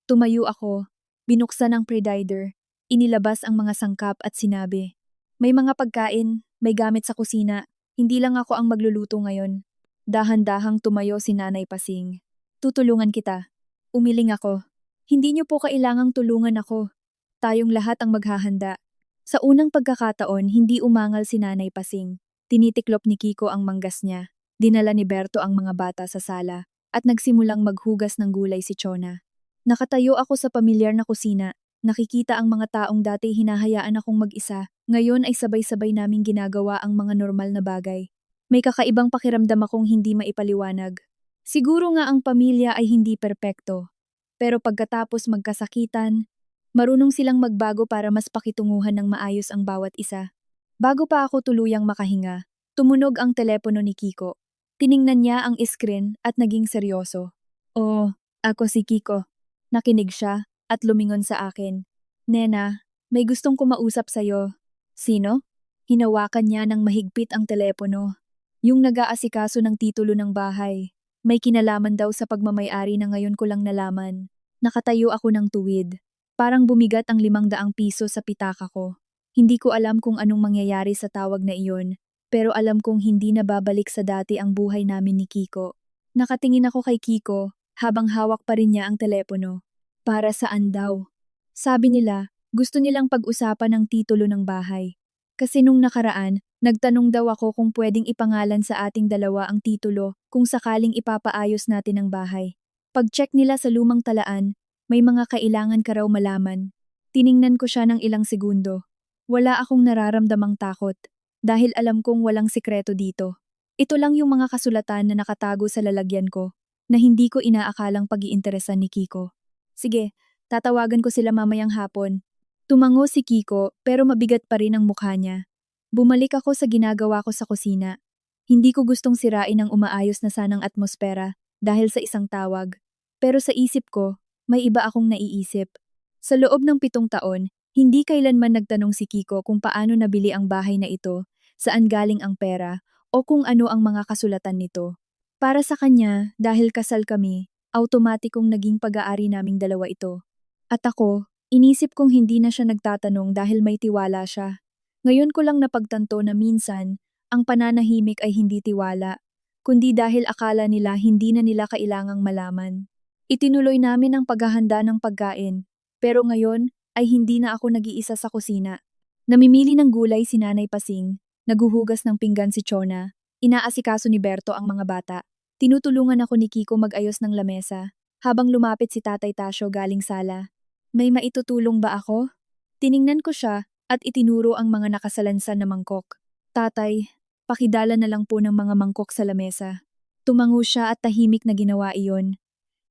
[SPEAKER 1] Tumayo ako. Binuksan ang pre-dider. Inilabas ang mga sangkap at sinabi, "May mga pagkain, may gamit sa kusina. Hindi lang ako ang magluluto ngayon." Dahan-dahang tumayo si Nanay Pasing. "Tutulungan kita." Umiling ako. "Hindi niyo po kailangang tulungan ako. Tayong lahat ang maghahanda." Sa unang pagkakataon, hindi umangal si Nanay Pasing. Tinitiklop ni Kiko ang manggas niya. Dinala ni Berto ang mga bata sa sala at nagsimulang maghugas ng gulay si Chona. Nakatayo ako sa pamilyar na kusina. Nakikita ang mga taong dati hinahayaan akong mag-isa. Ngayon ay sabay-sabay naming ginagawa ang mga normal na bagay. May kakaibang pakiramdam akong hindi maipaliwanag. Siguro nga ang pamilya ay hindi perpekto. Pero pagkatapos magkasakitan, marunong silang magbago para mas pakitunguhan ng maayos ang bawat isa. Bago pa ako tuluyang makahinga, tumunog ang telepono ni Kiko. Tiningnan niya ang screen at naging seryoso. "Oh, ako si Kiko." Nakinig siya at lumingon sa akin. "Nena, may gustong kumausap sa'yo." "Sino?" Hinawakan niya ng mahigpit ang telepono. "Yung nag-aasikaso ng titulo ng bahay. May kinalaman daw sa pagmamay-ari na ngayon ko lang nalaman." Nakatayo ako ng tuwid. Parang bumigat ang 500 piso sa pitaka ko. Hindi ko alam kung anong mangyayari sa tawag na iyon, pero alam kong hindi na babalik sa dati ang buhay namin ni Kiko. Nakatingin ako kay Kiko habang hawak pa rin niya ang telepono. Para saan daw? Sabi nila, gusto nilang pag-usapan ang titulo ng bahay. Kasi nung nakaraan, nagtanong daw ako kung pwedeng ipangalan sa ating dalawa ang titulo kung sakaling ipapaayos natin ang bahay. Pag-check nila sa lumang talaan, may mga kailangan ka raw malaman. Tiningnan ko siya ng ilang segundo. Wala akong nararamdamang takot dahil alam kong walang sikreto dito. Ito lang yung mga kasulatan na nakatago sa lalagyan ko na hindi ko inaakalang pag-iinteresan ni Kiko. Sige, tatawagan ko sila mamayang hapon. Tumango si Kiko pero mabigat pa rin ang mukha niya. Bumalik ako sa ginagawa ko sa kusina. Hindi ko gustong sirain ang umaayos na sanang atmosfera dahil sa isang tawag. Pero sa isip ko, may iba akong naiisip. Sa loob ng 7 taon, hindi kailanman nagtanong si Kiko kung paano nabili ang bahay na ito, saan galing ang pera, o kung ano ang mga kasulatan nito. Para sa kanya, dahil kasal kami, automatikong naging pag-aari naming dalawa ito. At ako, inisip kong hindi na siya nagtatanong dahil may tiwala siya. Ngayon ko lang napagtanto na minsan, ang pananahimik ay hindi tiwala, kundi dahil akala nila hindi na nila kailangang malaman. Itinuloy namin ang paghahanda ng pagkain, pero ngayon ay hindi na ako nag-iisa sa kusina. Namimili ng gulay si Nanay Pasing, naguhugas ng pinggan si Chona, inaasikaso ni Berto ang mga bata. Tinutulungan ako ni Kiko mag-ayos ng lamesa, habang lumapit si Tatay Tasyo galing sala. "May maitutulong ba ako?" Tiningnan ko siya at itinuro ang mga nakasalansan na mangkok. "Tatay, pakidala na lang po ng mga mangkok sa lamesa." Tumango siya at tahimik na ginawa iyon.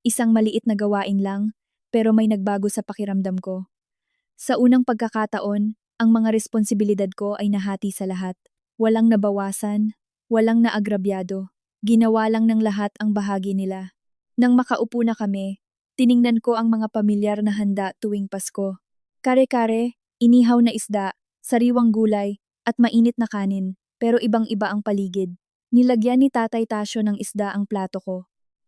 [SPEAKER 1] Isang maliit na gawain lang, pero may nagbago sa pakiramdam ko. Sa unang pagkakataon, ang mga responsibilidad ko ay nahati sa lahat. Walang nabawasan, walang naagrabyado. Ginawa lang ng lahat ang bahagi nila. Nang makaupo na kami, tiningnan ko ang mga pamilyar na handa tuwing Pasko. Kare-kare, inihaw na isda, sariwang gulay, at mainit na kanin, pero ibang-iba ang paligid. Nilagyan ni Tatay Tasyo ng isda ang plato ko.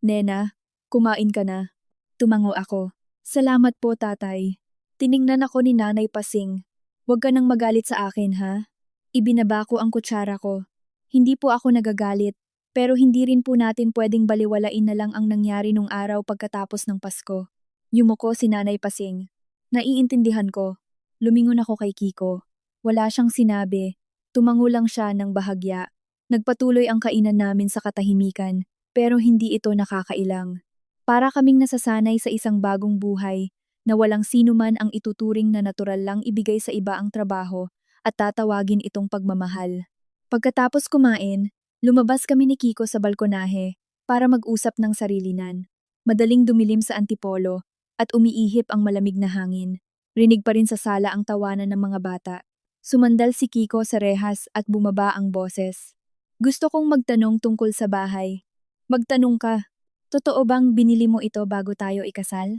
[SPEAKER 1] "Nena, kumain ka na." Tumango ako. "Salamat po, Tatay." Tiningnan ako ni Nanay Pasing. "Huwag ka nang magalit sa akin, ha?" Ibinaba ko ang kutsara ko. "Hindi po ako nagagalit, pero hindi rin po natin pwedeng baliwalain na lang ang nangyari nung araw pagkatapos ng Pasko." Yumuko si Nanay Pasing. Naiintindihan ko. Lumingon ako kay Kiko. Wala siyang sinabi. Tumango lang siya ng bahagya. Nagpatuloy ang kainan namin sa katahimikan, pero hindi ito nakakailang. Para kaming nasasanay sa isang bagong buhay, na walang sino man ang ituturing na natural lang ibigay sa iba ang trabaho at tatawagin itong pagmamahal. Pagkatapos kumain, lumabas kami ni Kiko sa balkonahe para mag-usap ng sarilinan. Madaling dumilim sa antipolo at umiihip ang malamig na hangin. Rinig pa rin sa sala ang tawanan ng mga bata. Sumandal si Kiko sa rehas at bumaba ang boses. Gusto kong magtanong tungkol sa bahay. Magtanong ka. Totoo bang binili mo ito bago tayo ikasal?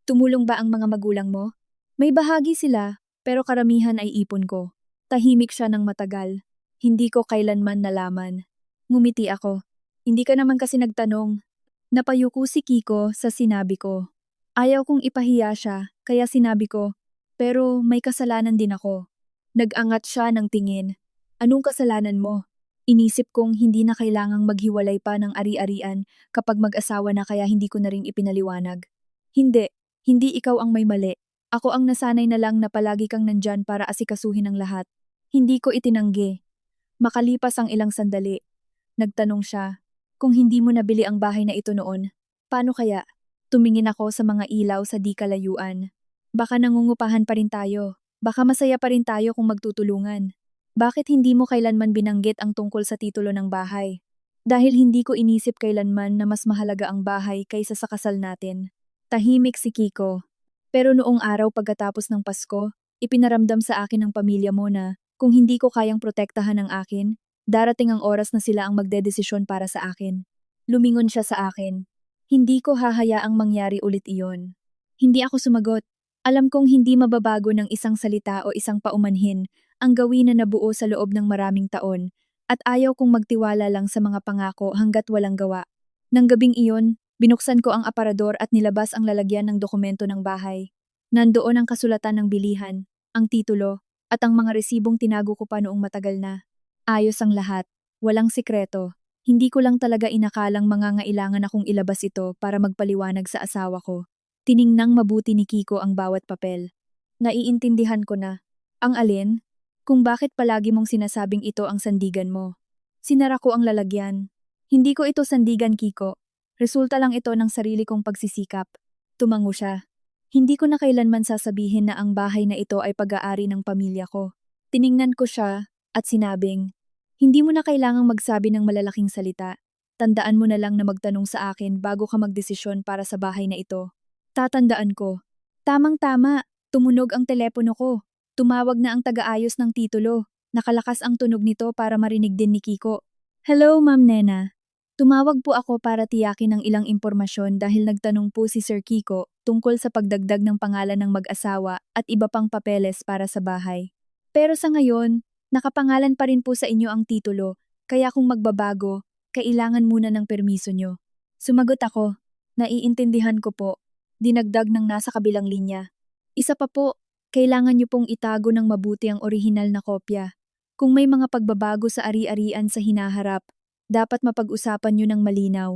[SPEAKER 1] Tumulong ba ang mga magulang mo? May bahagi sila, pero karamihan ay ipon ko. Tahimik siya ng matagal. Hindi ko kailanman nalaman. Ngumiti ako. Hindi ka naman kasi nagtanong. Napayuko si Kiko sa sinabi ko. Ayaw kong ipahiya siya, kaya sinabi ko, pero may kasalanan din ako. Nag-angat siya ng tingin. Anong kasalanan mo? Inisip kong hindi na kailangang maghiwalay pa ng ari-arian kapag mag-asawa na kaya hindi ko na rin ipinaliwanag. Hindi ikaw ang may mali. Ako ang nasanay na lang na palagi kang nandyan para asikasuhin ang lahat. Hindi ko itinanggi. Makalipas ang ilang sandali. Nagtanong siya, kung hindi mo nabili ang bahay na ito noon, paano kaya? Tumingin ako sa mga ilaw sa di kalayuan. Baka nangungupahan pa rin tayo. Baka masaya pa rin tayo kung magtutulungan. Bakit hindi mo kailanman binanggit ang tungkol sa titulo ng bahay? Dahil hindi ko inisip kailanman na mas mahalaga ang bahay kaysa sa kasal natin. Tahimik si Kiko. Pero noong araw pagkatapos ng Pasko, ipinaramdam sa akin ng pamilya mo na kung hindi ko kayang protektahan ang akin, darating ang oras na sila ang magdedesisyon para sa akin. Lumingon siya sa akin. Hindi ko hahayaang mangyari ulit iyon. Hindi ako sumagot. Alam kong hindi mababago ng isang salita o isang paumanhin ang gawin na nabuo sa loob ng maraming taon at ayaw kong magtiwala lang sa mga pangako hanggat walang gawa. Nang gabing iyon, binuksan ko ang aparador at nilabas ang lalagyan ng dokumento ng bahay. Nandoon ang kasulatan ng bilihan, ang titulo, at ang mga resibong tinago ko pa noong matagal na. Ayos ang lahat, walang sikreto. Hindi ko lang talaga inakalang mangangailangan akong ilabas ito para magpaliwanag sa asawa ko. Tiningnang mabuti ni Kiko ang bawat papel. Naiintindihan ko na. Ang alin? Kung bakit palagi mong sinasabing ito ang sandigan mo. Sinara ko ang lalagyan. Hindi ko ito sandigan, Kiko. Resulta lang ito ng sarili kong pagsisikap. Tumango siya. Hindi ko na kailanman sasabihin na ang bahay na ito ay pag-aari ng pamilya ko. Tiningnan ko siya at sinabing, hindi mo na kailangang magsabi ng malalaking salita. Tandaan mo na lang na magtanong sa akin bago ka magdesisyon para sa bahay na ito. Tatandaan ko. Tamang-tama, tumunog ang telepono ko. Tumawag na ang taga-ayos ng titulo. Nakalakas ang tunog nito para marinig din ni Kiko. Hello, Ma'am Nena. Tumawag po ako para tiyakin ng ilang impormasyon dahil nagtanong po si Sir Kiko tungkol sa pagdagdag ng pangalan ng mag-asawa at iba pang papeles para sa bahay. Pero sa ngayon, nakapangalan pa rin po sa inyo ang titulo, kaya kung magbabago, kailangan muna ng permiso nyo. Sumagot ako, naiintindihan ko po. Dinagdag ng nasa kabilang linya. Isa pa po, kailangan nyo pong itago ng mabuti ang orihinal na kopya. Kung may mga pagbabago sa ari-arian sa hinaharap, dapat mapag-usapan nyo ng malinaw.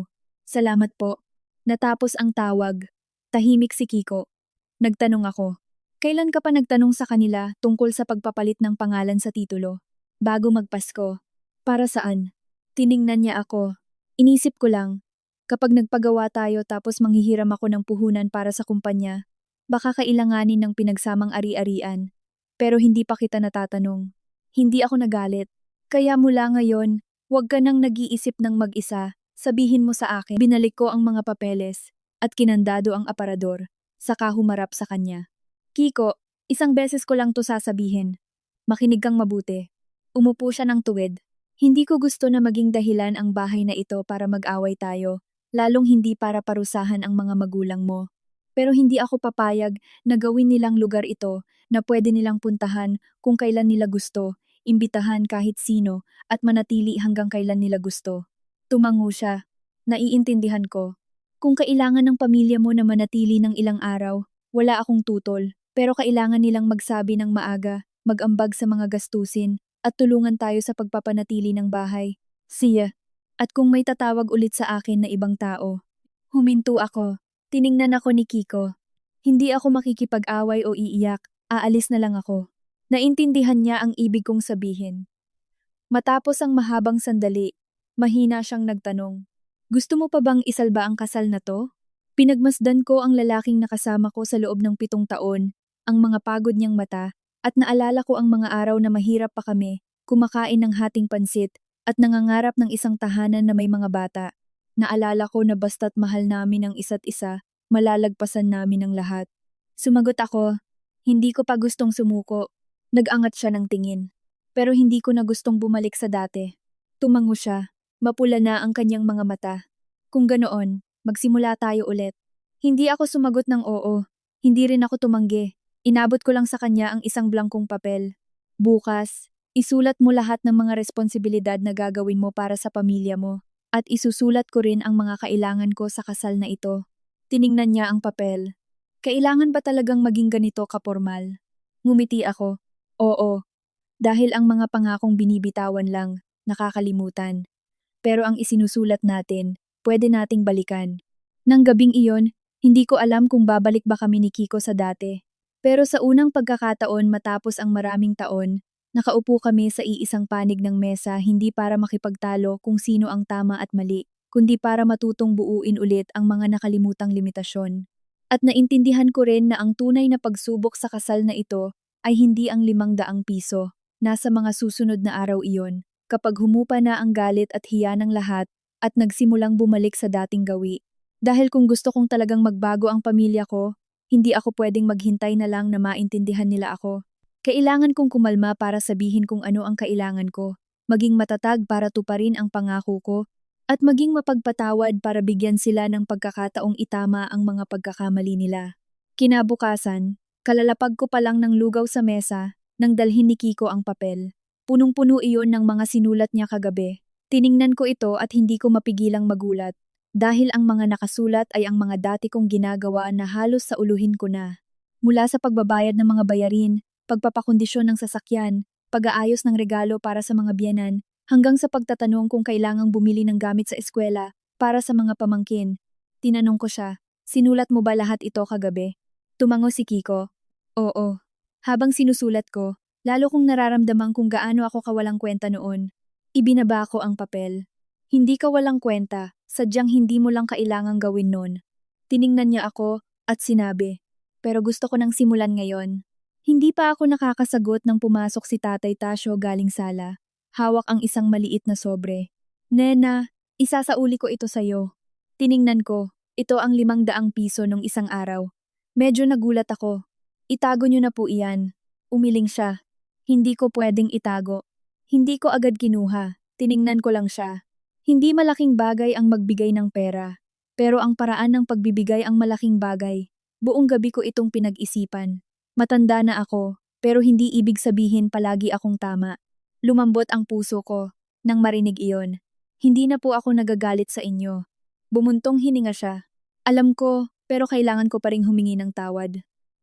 [SPEAKER 1] Salamat po. Natapos ang tawag. Tahimik si Kiko. Nagtanong ako. Kailan ka pa nagtanong sa kanila tungkol sa pagpapalit ng pangalan sa titulo? Bago magpasko. Para saan? Tiningnan niya ako. Inisip ko lang. Kapag nagpagawa tayo tapos manghihiram ako ng puhunan para sa kumpanya, baka kailanganin ng pinagsamang ari-arian. Pero hindi pa kita natatanong. Hindi ako nagalit. Kaya mula ngayon, huwag ka nang nag-iisip ng mag-isa. Sabihin mo sa akin. Binalik ko ang mga papeles at kinandado ang aparador. Saka humarap sa kanya. Kiko, isang beses ko lang to sasabihin. Makinig kang mabuti. Umupo siya ng tuwid. Hindi ko gusto na maging dahilan ang bahay na ito para mag-away tayo, lalong hindi para parusahan ang mga magulang mo. Pero hindi ako papayag na gawin nilang lugar ito na pwede nilang puntahan kung kailan nila gusto, imbitahan kahit sino at manatili hanggang kailan nila gusto. Tumango siya. Naiintindihan ko. Kung kailangan ng pamilya mo na manatili ng ilang araw, wala akong tutol. Pero kailangan nilang magsabi ng maaga, mag-ambag sa mga gastusin, at tulungan tayo sa pagpapanatili ng bahay. Siya. At kung may tatawag ulit sa akin na ibang tao. Huminto ako. Tiningnan ako ni Kiko. Hindi ako makikipag-away o iiyak, aalis na lang ako. Naintindihan niya ang ibig kong sabihin. Matapos ang mahabang sandali, mahina siyang nagtanong. Gusto mo pa bang isalba ang kasal na to? Pinagmasdan ko ang lalaking nakasama ko sa loob ng 7 taon, ang mga pagod niyang mata, at naalala ko ang mga araw na mahirap pa kami, kumakain ng hating pansit, at nangangarap ng isang tahanan na may mga bata. Naalala ko na basta't mahal namin ang isa't isa, malalagpasan namin ang lahat. Sumagot ako, hindi ko pa gustong sumuko. Nag-angat siya ng tingin. Pero hindi ko na gustong bumalik sa dati. Tumango siya. Mapula na ang kanyang mga mata. Kung ganoon, magsimula tayo ulit. Hindi ako sumagot ng oo. Hindi rin ako tumanggi. Inabot ko lang sa kanya ang isang blangkong papel. Bukas, isulat mo lahat ng mga responsibilidad na gagawin mo para sa pamilya mo. At isusulat ko rin ang mga kailangan ko sa kasal na ito. Tiningnan niya ang papel. Kailangan ba talagang maging ganito kapormal? Ngumiti ako. Oo. Dahil ang mga pangakong binibitawan lang, nakakalimutan. Pero ang isinusulat natin, pwede nating balikan. Nang gabing iyon, hindi ko alam kung babalik ba kami ni Kiko sa dati. Pero sa unang pagkakataon matapos ang maraming taon, nakaupo kami sa iisang panig ng mesa hindi para makipagtalo kung sino ang tama at mali, kundi para matutong buuin ulit ang mga nakalimutang limitasyon. At naintindihan ko rin na ang tunay na pagsubok sa kasal na ito ay hindi ang 500 piso. Nasa mga susunod na araw iyon, kapag humupa na ang galit at hiya ng lahat at nagsimulang bumalik sa dating gawi. Dahil kung gusto kong talagang magbago ang pamilya ko, hindi ako pwedeng maghintay na lang na maintindihan nila ako. Kailangan kong kumalma para sabihin kung ano ang kailangan ko, maging matatag para tuparin ang pangako ko, at maging mapagpatawad para bigyan sila ng pagkakataong itama ang mga pagkakamali nila. Kinabukasan, kalalapag ko pa lang ng lugaw sa mesa, nang dalhin ni Kiko ang papel. Punong-puno iyon ng mga sinulat niya kagabi. Tiningnan ko ito at hindi ko mapigilang magulat. Dahil ang mga nakasulat ay ang mga dati kong ginagawa na halos sa uluhin ko na. Mula sa pagbabayad ng mga bayarin, pagpapakondisyon ng sasakyan, pag-aayos ng regalo para sa mga biyenan, hanggang sa pagtatanong kung kailangang bumili ng gamit sa eskwela para sa mga pamangkin. Tinanong ko siya, sinulat mo ba lahat ito kagabi? Tumango si Kiko. Oo. Habang sinusulat ko, lalo kong nararamdaman kung gaano ako kawalang kwenta noon. Ibinaba ko ang papel. Hindi ka walang kwenta, sadyang hindi mo lang kailangang gawin nun. Tiningnan niya ako at sinabi, pero gusto ko nang simulan ngayon. Hindi pa ako nakakasagot nang pumasok si Tatay Tasyo galing sala. Hawak ang isang maliit na sobre. Nena, isasauli ko ito sa'yo. Tiningnan ko, ito ang 500 piso nung isang araw. Medyo nagulat ako. Itago niyo na po iyan. Umiling siya. Hindi ko pwedeng itago. Hindi ko agad kinuha. Tiningnan ko lang siya. Hindi malaking bagay ang magbigay ng pera. Pero ang paraan ng pagbibigay ang malaking bagay. Buong gabi ko itong pinag-isipan. Matanda na ako, pero hindi ibig sabihin palagi akong tama. Lumambot ang puso ko nang marinig iyon. Hindi na po ako nagagalit sa inyo. Bumuntong hininga siya. Alam ko, pero kailangan ko pa ring humingi ng tawad.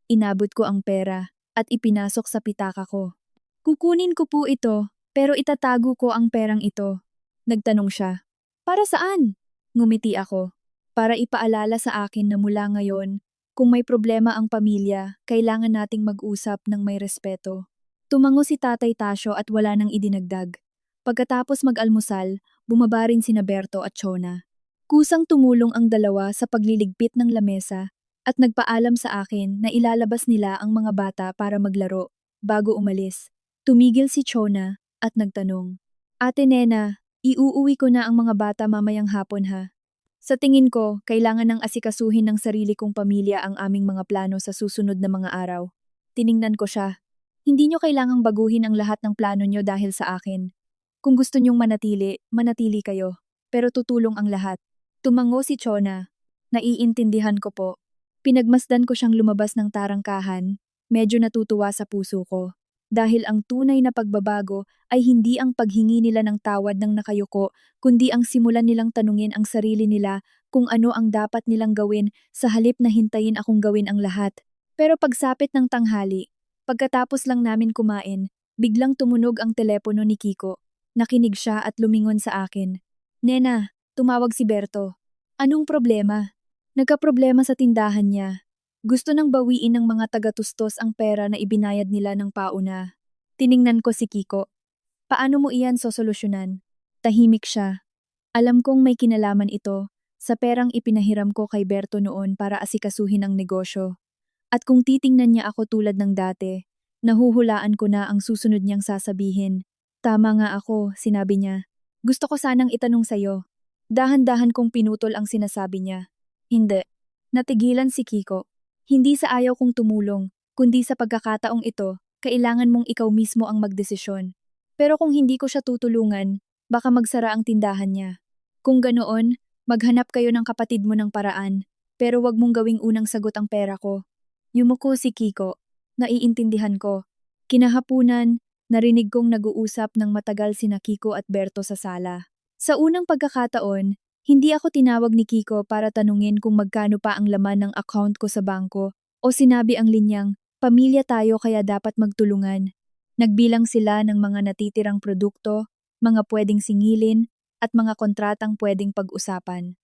[SPEAKER 1] Inabot ko ang pera at ipinasok sa pitaka ko. Kukunin ko po ito, pero itatago ko ang perang ito. Nagtanong siya. Para saan? Ngumiti ako. Para ipaalala sa akin na mula ngayon, kung may problema ang pamilya, kailangan nating mag-usap ng may respeto. Tumango si Tatay Tasyo at wala nang idinagdag. Pagkatapos mag-almusal, bumaba rin sina Berto at Chona. Kusang tumulong ang dalawa sa pagliligpit ng lamesa at nagpaalam sa akin na ilalabas nila ang mga bata para maglaro. Bago umalis, tumigil si Chona at nagtanong, Ate Nena, iuuwi ko na ang mga bata mamayang hapon ha. Sa tingin ko, kailangan ng asikasuhin ng sarili kong pamilya ang aming mga plano sa susunod na mga araw. Tiningnan ko siya. Hindi nyo kailangang baguhin ang lahat ng plano nyo dahil sa akin. Kung gusto nyong manatili, manatili kayo. Pero tutulong ang lahat. Tumango si Chona. Naiintindihan ko po. Pinagmasdan ko siyang lumabas ng tarangkahan. Medyo natutuwa sa puso ko. Dahil ang tunay na pagbabago ay hindi ang paghingi nila ng tawad ng nakayuko, kundi ang simulan nilang tanungin ang sarili nila kung ano ang dapat nilang gawin sa halip na hintayin akong gawin ang lahat. Pero pagsapit ng tanghali, pagkatapos lang namin kumain, biglang tumunog ang telepono ni Kiko. Nakinig siya at lumingon sa akin. Nena, tumawag si Berto. Anong problema? Nagkaproblema sa tindahan niya. Gusto nang bawiin ng mga taga-tustos ang pera na ibinayad nila ng pauna. Tiningnan ko si Kiko. Paano mo iyan sosolusyonan? Tahimik siya. Alam kong may kinalaman ito sa perang ipinahiram ko kay Berto noon para asikasuhin ang negosyo. At kung titingnan niya ako tulad ng dati, nahuhulaan ko na ang susunod niyang sasabihin. Tama nga ako, sinabi niya. Gusto ko sanang itanong sa'yo. Dahan-dahan kong pinutol ang sinasabi niya. Hindi. Natigilan si Kiko. Hindi sa ayaw kong tumulong, kundi sa pagkakataong ito, kailangan mong ikaw mismo ang magdesisyon. Pero kung hindi ko siya tutulungan, baka magsara ang tindahan niya. Kung ganoon, maghanap kayo ng kapatid mo ng paraan, pero wag mong gawing unang sagot ang pera ko. Yumuko si Kiko. Naiintindihan ko. Kinahapunan, narinig kong nag-uusap ng matagal sina Kiko at Berto sa sala. Sa unang pagkakataon, hindi ako tinawag ni Kiko para tanungin kung magkano pa ang laman ng account ko sa bangko o sinabi ang linyang, pamilya tayo kaya dapat magtulungan. Nagbilang sila ng mga natitirang produkto, mga pwedeng singilin, at mga kontratang pwedeng pag-usapan.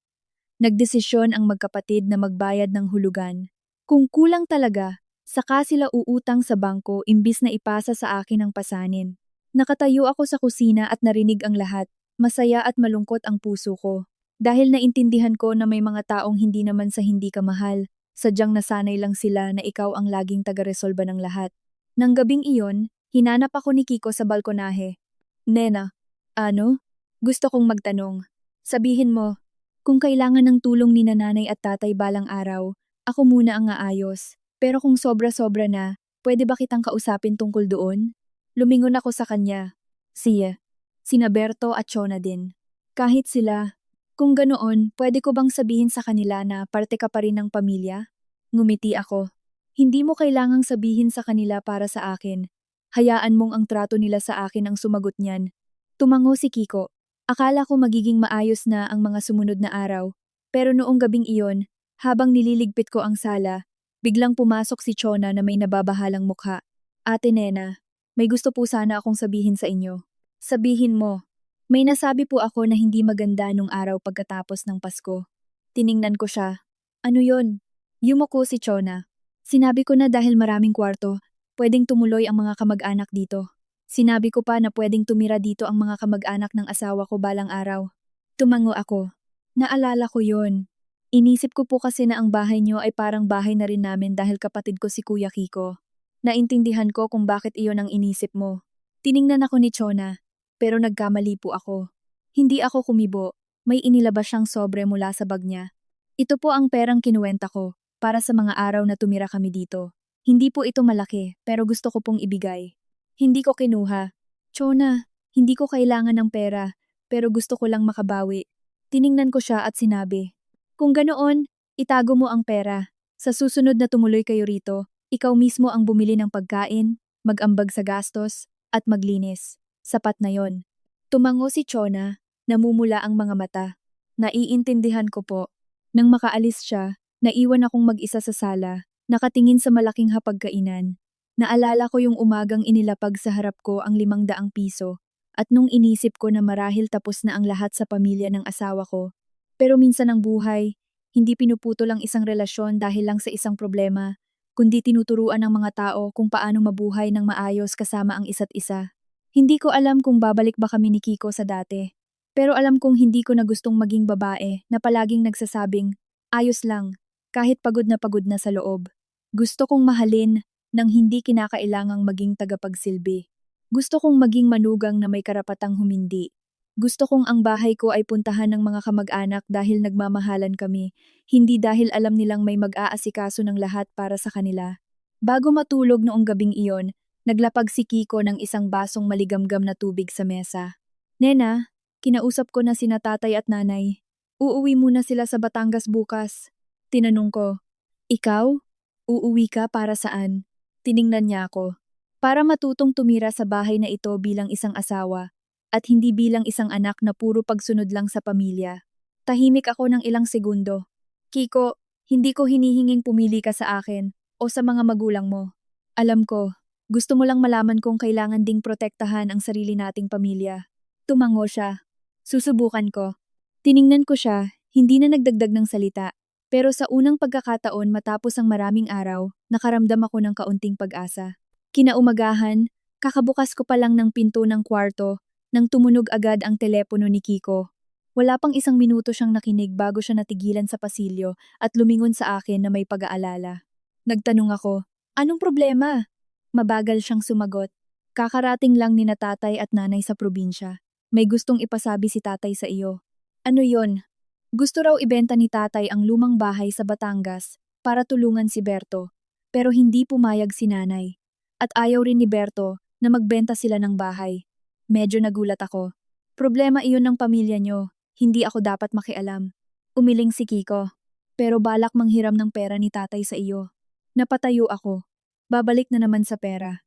[SPEAKER 1] Nagdesisyon ang magkapatid na magbayad ng hulugan. Kung kulang talaga, saka sila uutang sa bangko imbis na ipasa sa akin ang pasanin. Nakatayo ako sa kusina at narinig ang lahat. Masaya at malungkot ang puso ko. Dahil naintindihan ko na may mga taong hindi naman sa hindi ka mahal, sadyang nasanay lang sila na ikaw ang laging taga-resolba ng lahat. Nang gabing iyon, hinanap ako ni Kiko sa balkonahe. Nena, ano? Gusto kong magtanong. Sabihin mo, kung kailangan ng tulong ni nanay at tatay balang araw, ako muna ang aayos. Pero kung sobra-sobra na, pwede ba kitang kausapin tungkol doon? Lumingon ako sa kanya. Siya. Sina Berto at Chona din. Kahit sila. Kung ganoon, pwede ko bang sabihin sa kanila na parte ka pa rin ng pamilya? Ngumiti ako. Hindi mo kailangang sabihin sa kanila para sa akin. Hayaan mong ang trato nila sa akin ang sumagot niyan. Tumango si Kiko. Akala ko magiging maayos na ang mga sumunod na araw. Pero noong gabing iyon, habang nililigpit ko ang sala, biglang pumasok si Chona na may nababahalang mukha. Ate Nena, may gusto po sana akong sabihin sa inyo. Sabihin mo. May nasabi po ako na hindi maganda nung araw pagkatapos ng Pasko. Tiningnan ko siya. Ano yon? Yumuko si Chona. Sinabi ko na dahil maraming kwarto, pwedeng tumuloy ang mga kamag-anak dito. Sinabi ko pa na pwedeng tumira dito ang mga kamag-anak ng asawa ko balang araw. Tumango ako. Naalala ko yon. Inisip ko po kasi na ang bahay niyo ay parang bahay na rin namin dahil kapatid ko si Kuya Kiko. Naintindihan ko kung bakit iyon ang inisip mo. Tiningnan ako ni Chona, pero nagkamali po ako. Hindi ako kumibo, may inilabas siyang sobre mula sa bag niya. Ito po ang perang kinuwenta ko, para sa mga araw na tumira kami dito. Hindi po ito malaki, pero gusto ko pong ibigay. Hindi ko kinuha. Chona, hindi ko kailangan ng pera, pero gusto ko lang makabawi. Tiningnan ko siya at sinabi, kung ganoon, itago mo ang pera. Sa susunod na tumuloy kayo rito, ikaw mismo ang bumili ng pagkain, mag-ambag sa gastos, at maglinis. Sapat na yon. Tumango si Chona, namumula ang mga mata. Naiintindihan ko po. Nang makaalis siya, naiwan akong mag-isa sa sala, nakatingin sa malaking hapagkainan. Naalala ko yung umagang inilapag sa harap ko ang 500 piso, at nung inisip ko na marahil tapos na ang lahat sa pamilya ng asawa ko. Pero minsan ang buhay, hindi pinuputol ang isang relasyon dahil lang sa isang problema, kundi tinuturuan ng mga tao kung paano mabuhay ng maayos kasama ang isa't isa. Hindi ko alam kung babalik ba kami ni Kiko sa dati, pero alam kong hindi ko na gustong maging babae na palaging nagsasabing, ayos lang, kahit pagod na sa loob. Gusto kong mahalin nang hindi kinakailangang maging tagapagsilbi. Gusto kong maging manugang na may karapatang humindi. Gusto kong ang bahay ko ay puntahan ng mga kamag-anak dahil nagmamahalan kami, hindi dahil alam nilang may mag-aasikaso ng lahat para sa kanila. Bago matulog noong gabing iyon, naglapag si Kiko ng isang basong maligamgam na tubig sa mesa. Nena, kinausap ko na sina tatay at nanay. Uuwi muna sila sa Batangas bukas. Tinanong ko, ikaw? Uuwi ka para saan? Tiningnan niya ako. Para matutong tumira sa bahay na ito bilang isang asawa, at hindi bilang isang anak na puro pagsunod lang sa pamilya. Tahimik ako ng ilang segundo. Kiko, hindi ko hinihinging pumili ka sa akin o sa mga magulang mo. Alam ko, gusto mo lang malaman kung kailangan ding protektahan ang sarili nating pamilya. Tumango siya. Susubukan ko. Tiningnan ko siya, hindi na nagdagdag ng salita. Pero sa unang pagkakataon matapos ang maraming araw, nakaramdam ako ng kaunting pag-asa. Kinaumagahan, kakabukas ko pa lang ng pinto ng kwarto, nang tumunog agad ang telepono ni Kiko. Wala pang 1 minuto siyang nakinig bago siya natigilan sa pasilyo at lumingon sa akin na may pag-aalala. Nagtanong ako, anong problema? Mabagal siyang sumagot. Kakarating lang ni na tatay at nanay sa probinsya. May gustong ipasabi si tatay sa iyo. Ano yon? Gusto raw ibenta ni tatay ang lumang bahay sa Batangas para tulungan si Berto. Pero hindi pumayag si nanay. At ayaw rin ni Berto na magbenta sila ng bahay. Medyo nagulat ako. Problema iyon ng pamilya nyo, hindi ako dapat makialam. Umiling si Kiko. Pero balak manghiram ng pera ni tatay sa iyo. Napatayo ako. Babalik na naman sa pera.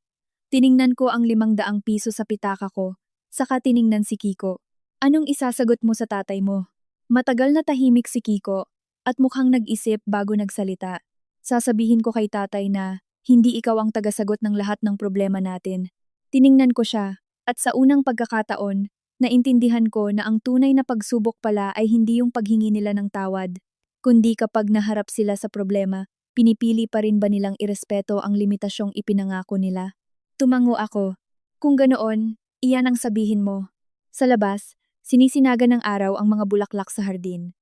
[SPEAKER 1] Tiningnan ko ang 500 piso sa pitaka ko, saka tiningnan si Kiko. Anong isasagot mo sa tatay mo? Matagal na tahimik si Kiko at mukhang nag-isip bago nagsalita. Sasabihin ko kay tatay na hindi ikaw ang tagasagot ng lahat ng problema natin. Tiningnan ko siya at sa unang pagkakataon, naintindihan ko na ang tunay na pagsubok pala ay hindi yung paghingi nila ng tawad, kundi kapag naharap sila sa problema, pinipili pa rin ba nilang irespeto ang limitasyong ipinangako nila? Tumango ako. Kung ganoon, iyan ang sabihin mo. Sa labas, sinisinaga ng araw ang mga bulaklak sa hardin.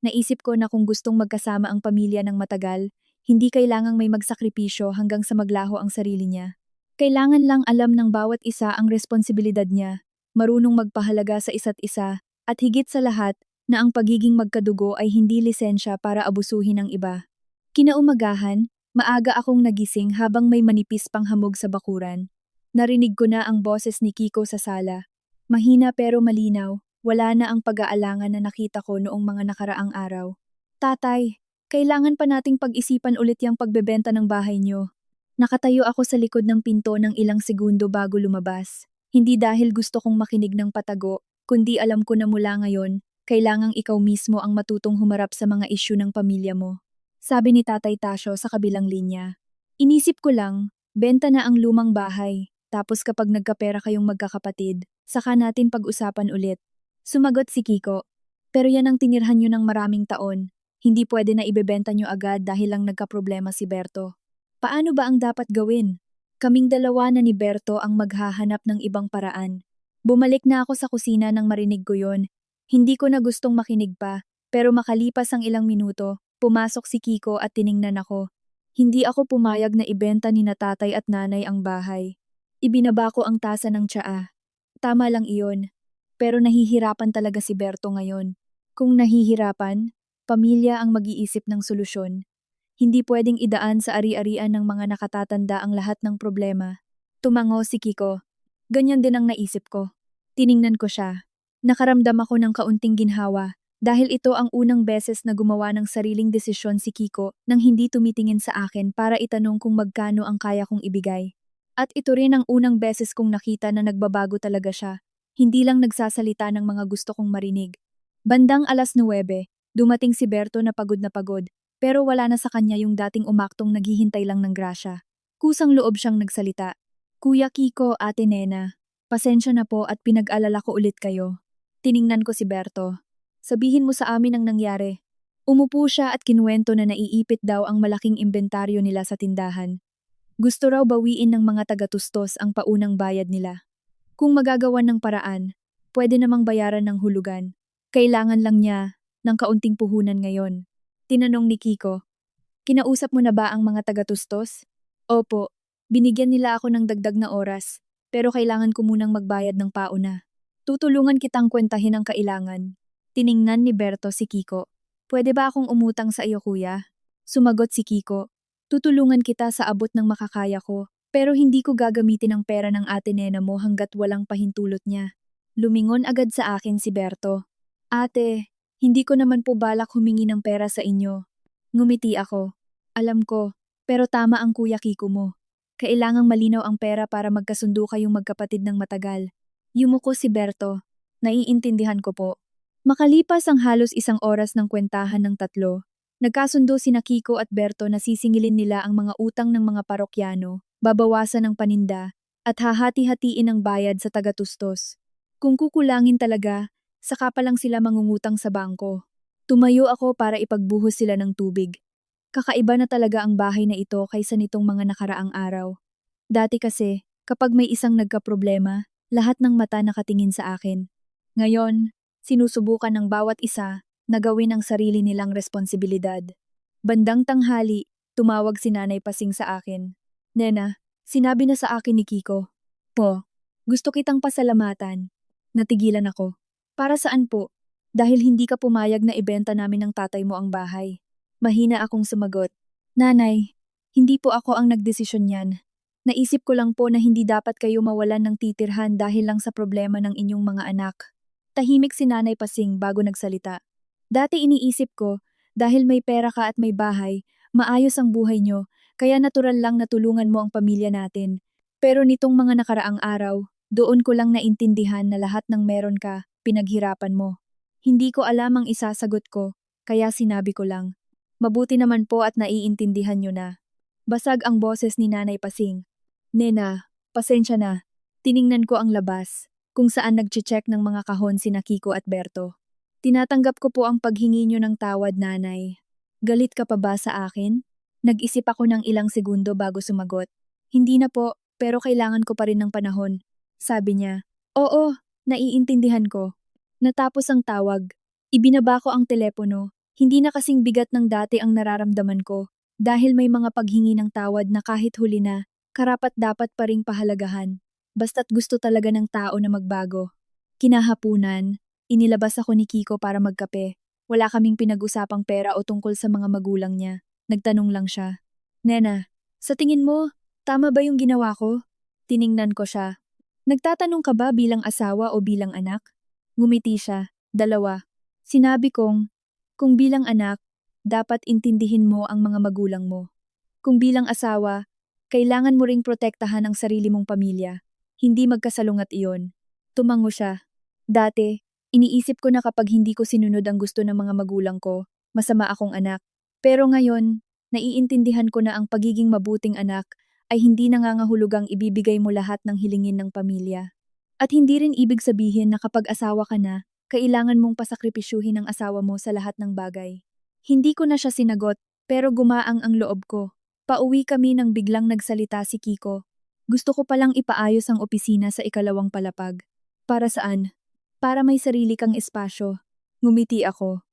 [SPEAKER 1] Naisip ko na kung gustong magkasama ang pamilya ng matagal, hindi kailangang may magsakripisyo hanggang sa maglaho ang sarili niya. Kailangan lang alam ng bawat isa ang responsibilidad niya, marunong magpahalaga sa isa't isa, at higit sa lahat, na ang pagiging magkadugo ay hindi lisensya para abusuhin ang iba. Kinaumagahan, maaga akong nagising habang may manipis pang hamog sa bakuran. Narinig ko na ang boses ni Kiko sa sala. Mahina pero malinaw, wala na ang pag-aalangan na nakita ko noong mga nakaraang araw. Tatay, kailangan pa nating pag-isipan ulit yung pagbebenta ng bahay niyo. Nakatayo ako sa likod ng pinto ng ilang segundo bago lumabas. Hindi dahil gusto kong makinig ng patago, kundi alam ko na mula ngayon, kailangang ikaw mismo ang matutong humarap sa mga isyu ng pamilya mo. Sabi ni Tatay Tasyo sa kabilang linya. Inisip ko lang, benta na ang lumang bahay, tapos kapag nagkapera kayong magkakapatid, saka natin pag-usapan ulit. Sumagot si Kiko. Pero yan ang tinirhan nyo ng maraming taon. Hindi pwede na ibebenta nyo agad dahil lang nagkaproblema si Berto. Paano ba ang dapat gawin? Kaming dalawa na ni Berto ang maghahanap ng ibang paraan. Bumalik na ako sa kusina nang marinig ko yon. Hindi ko na gustong makinig pa, pero makalipas ang ilang minuto, pumasok si Kiko at tiningnan ako. Hindi ako pumayag na ibenta ni na tatay at nanay ang bahay. Ibinaba ko ang tasa ng tsaa. Tama lang iyon. Pero nahihirapan talaga si Berto ngayon. Kung nahihirapan, pamilya ang mag-iisip ng solusyon. Hindi pwedeng idaan sa ari-arian ng mga nakatatanda ang lahat ng problema. Tumango si Kiko. Ganyan din ang naisip ko. Tiningnan ko siya. Nakaramdam ako ng kaunting ginhawa. Dahil ito ang unang beses na gumawa ng sariling desisyon si Kiko nang hindi tumitingin sa akin para itanong kung magkano ang kaya kong ibigay. At ito rin ang unang beses kong nakita na nagbabago talaga siya. Hindi lang nagsasalita ng mga gusto kong marinig. Bandang 9:00, dumating si Berto na pagod, pero wala na sa kanya yung dating umaktong naghihintay lang ng grasya. Kusang loob siyang nagsalita. Kuya Kiko, Ate Nena, pasensya na po at pinag-alala ko ulit kayo. Tiningnan ko si Berto. Sabihin mo sa amin ang nangyari. Umupo siya at kinuwento na naiipit daw ang malaking inventaryo nila sa tindahan. Gusto raw bawiin ng mga taga-tustos ang paunang bayad nila. Kung magagawan ng paraan, pwede namang bayaran ng hulugan. Kailangan lang niya ng kaunting puhunan ngayon. Tinanong ni Kiko. Kinausap mo na ba ang mga taga-tustos? Opo, binigyan nila ako ng dagdag na oras, pero kailangan ko munang magbayad ng pauna. Tutulungan kitang kwentahin ang kailangan. Tiningnan ni Berto si Kiko. Pwede ba akong umutang sa iyo, kuya? Sumagot si Kiko. Tutulungan kita sa abot ng makakaya ko, pero hindi ko gagamitin ang pera ng ate Nena mo hanggat walang pahintulot niya. Lumingon agad sa akin si Berto. Ate, hindi ko naman po balak humingi ng pera sa inyo. Ngumiti ako. Alam ko, pero tama ang kuya Kiko mo. Kailangang malinaw ang pera para magkasundo kayong magkapatid ng matagal. Yumuko si Berto. Naiintindihan ko po. Makalipas ang halos 1 oras ng kwentahan ng tatlo, nagkasundo sina Kiko at Berto na sisingilin nila ang mga utang ng mga parokyano, babawasan ng paninda, at hahati-hatiin ang bayad sa taga-tustos. Kung kukulangin talaga, saka pa lang sila mangungutang sa bangko. Tumayo ako para ipagbuhos sila ng tubig. Kakaiba na talaga ang bahay na ito kaysa nitong mga nakaraang araw. Dati kasi, kapag may isang nagkaproblema, lahat ng mata nakatingin sa akin. Ngayon, sinusubukan ng bawat isa na gawin ang sarili nilang responsibilidad. Bandang tanghali, tumawag si Nanay Pasing sa akin. Nena, sinabi na sa akin ni Kiko. Po, gusto kitang pasalamatan. Natigilan ako. Para saan po? Dahil hindi ka pumayag na ibenta namin ng tatay mo ang bahay. Mahina akong sumagot. Nanay, hindi po ako ang nagdesisyon niyan. Naisip ko lang po na hindi dapat kayo mawalan ng titirhan dahil lang sa problema ng inyong mga anak. Tahimik si Nanay Pasing bago nagsalita. Dati iniisip ko, dahil may pera ka at may bahay, maayos ang buhay nyo, kaya natural lang na tulungan mo ang pamilya natin. Pero nitong mga nakaraang araw, doon ko lang naintindihan na lahat ng meron ka, pinaghirapan mo. Hindi ko alam ang isasagot ko, kaya sinabi ko lang. Mabuti naman po at naiintindihan nyo na. Basag ang boses ni Nanay Pasing. Nena, pasensya na. Tiningnan ko ang labas, kung saan nagche-check ng mga kahon sina Kiko at Berto. Tinatanggap ko po ang paghingi nyo ng tawad, Nanay. Galit ka pa ba sa akin? Nag-isip ako ng ilang segundo bago sumagot. Hindi na po, pero kailangan ko pa rin ng panahon. Sabi niya. Oo, naiintindihan ko. Natapos ang tawag. Ibinaba ko ang telepono. Hindi na kasing bigat ng dati ang nararamdaman ko. Dahil may mga paghingi ng tawad na kahit huli na, karapat-dapat pa ring pahalagahan. Basta't gusto talaga ng tao na magbago. Kinahapunan, inilabas ako ni Kiko para magkape. Wala kaming pinag-usapang pera o tungkol sa mga magulang niya. Nagtanong lang siya. Nena, sa tingin mo, tama ba yung ginawa ko? Tiningnan ko siya. Nagtatanong ka ba bilang asawa o bilang anak? Ngumiti siya. Dalawa. Sinabi kong, kung bilang anak, dapat intindihin mo ang mga magulang mo. Kung bilang asawa, kailangan mo ring protektahan ang sarili mong pamilya. Hindi magkasalungat iyon. Tumango siya. Dati, iniisip ko na kapag hindi ko sinunod ang gusto ng mga magulang ko, masama akong anak. Pero ngayon, naiintindihan ko na ang pagiging mabuting anak ay hindi nangangahulugang ibibigay mo lahat ng hilingin ng pamilya. At hindi rin ibig sabihin na kapag asawa ka na, kailangan mong pasakripisyuhin ang asawa mo sa lahat ng bagay. Hindi ko na siya sinagot, pero gumaang ang loob ko. Pauwi kami nang biglang nagsalita si Kiko. Gusto ko palang ipaayos ang opisina sa ikalawang palapag. Para saan? Para may sarili kang espasyo. Ngumiti ako.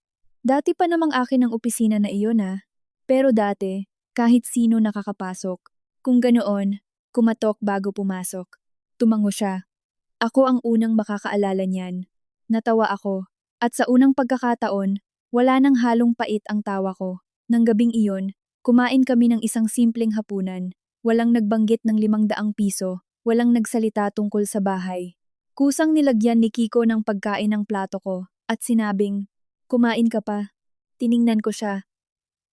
[SPEAKER 1] Dati pa namang akin ang opisina na iyon Pero dati, kahit sino nakakapasok. Kung ganoon, kumatok bago pumasok. Tumango siya. Ako ang unang makakaalala niyan. Natawa ako. At sa unang pagkakataon, wala nang halong pait ang tawa ko. Nang gabing iyon, kumain kami ng isang simpleng hapunan. Walang nagbanggit ng 500 piso, walang nagsalita tungkol sa bahay. Kusang nilagyan ni Kiko ng pagkain ng plato ko at sinabing, kumain ka pa. Tiningnan ko siya.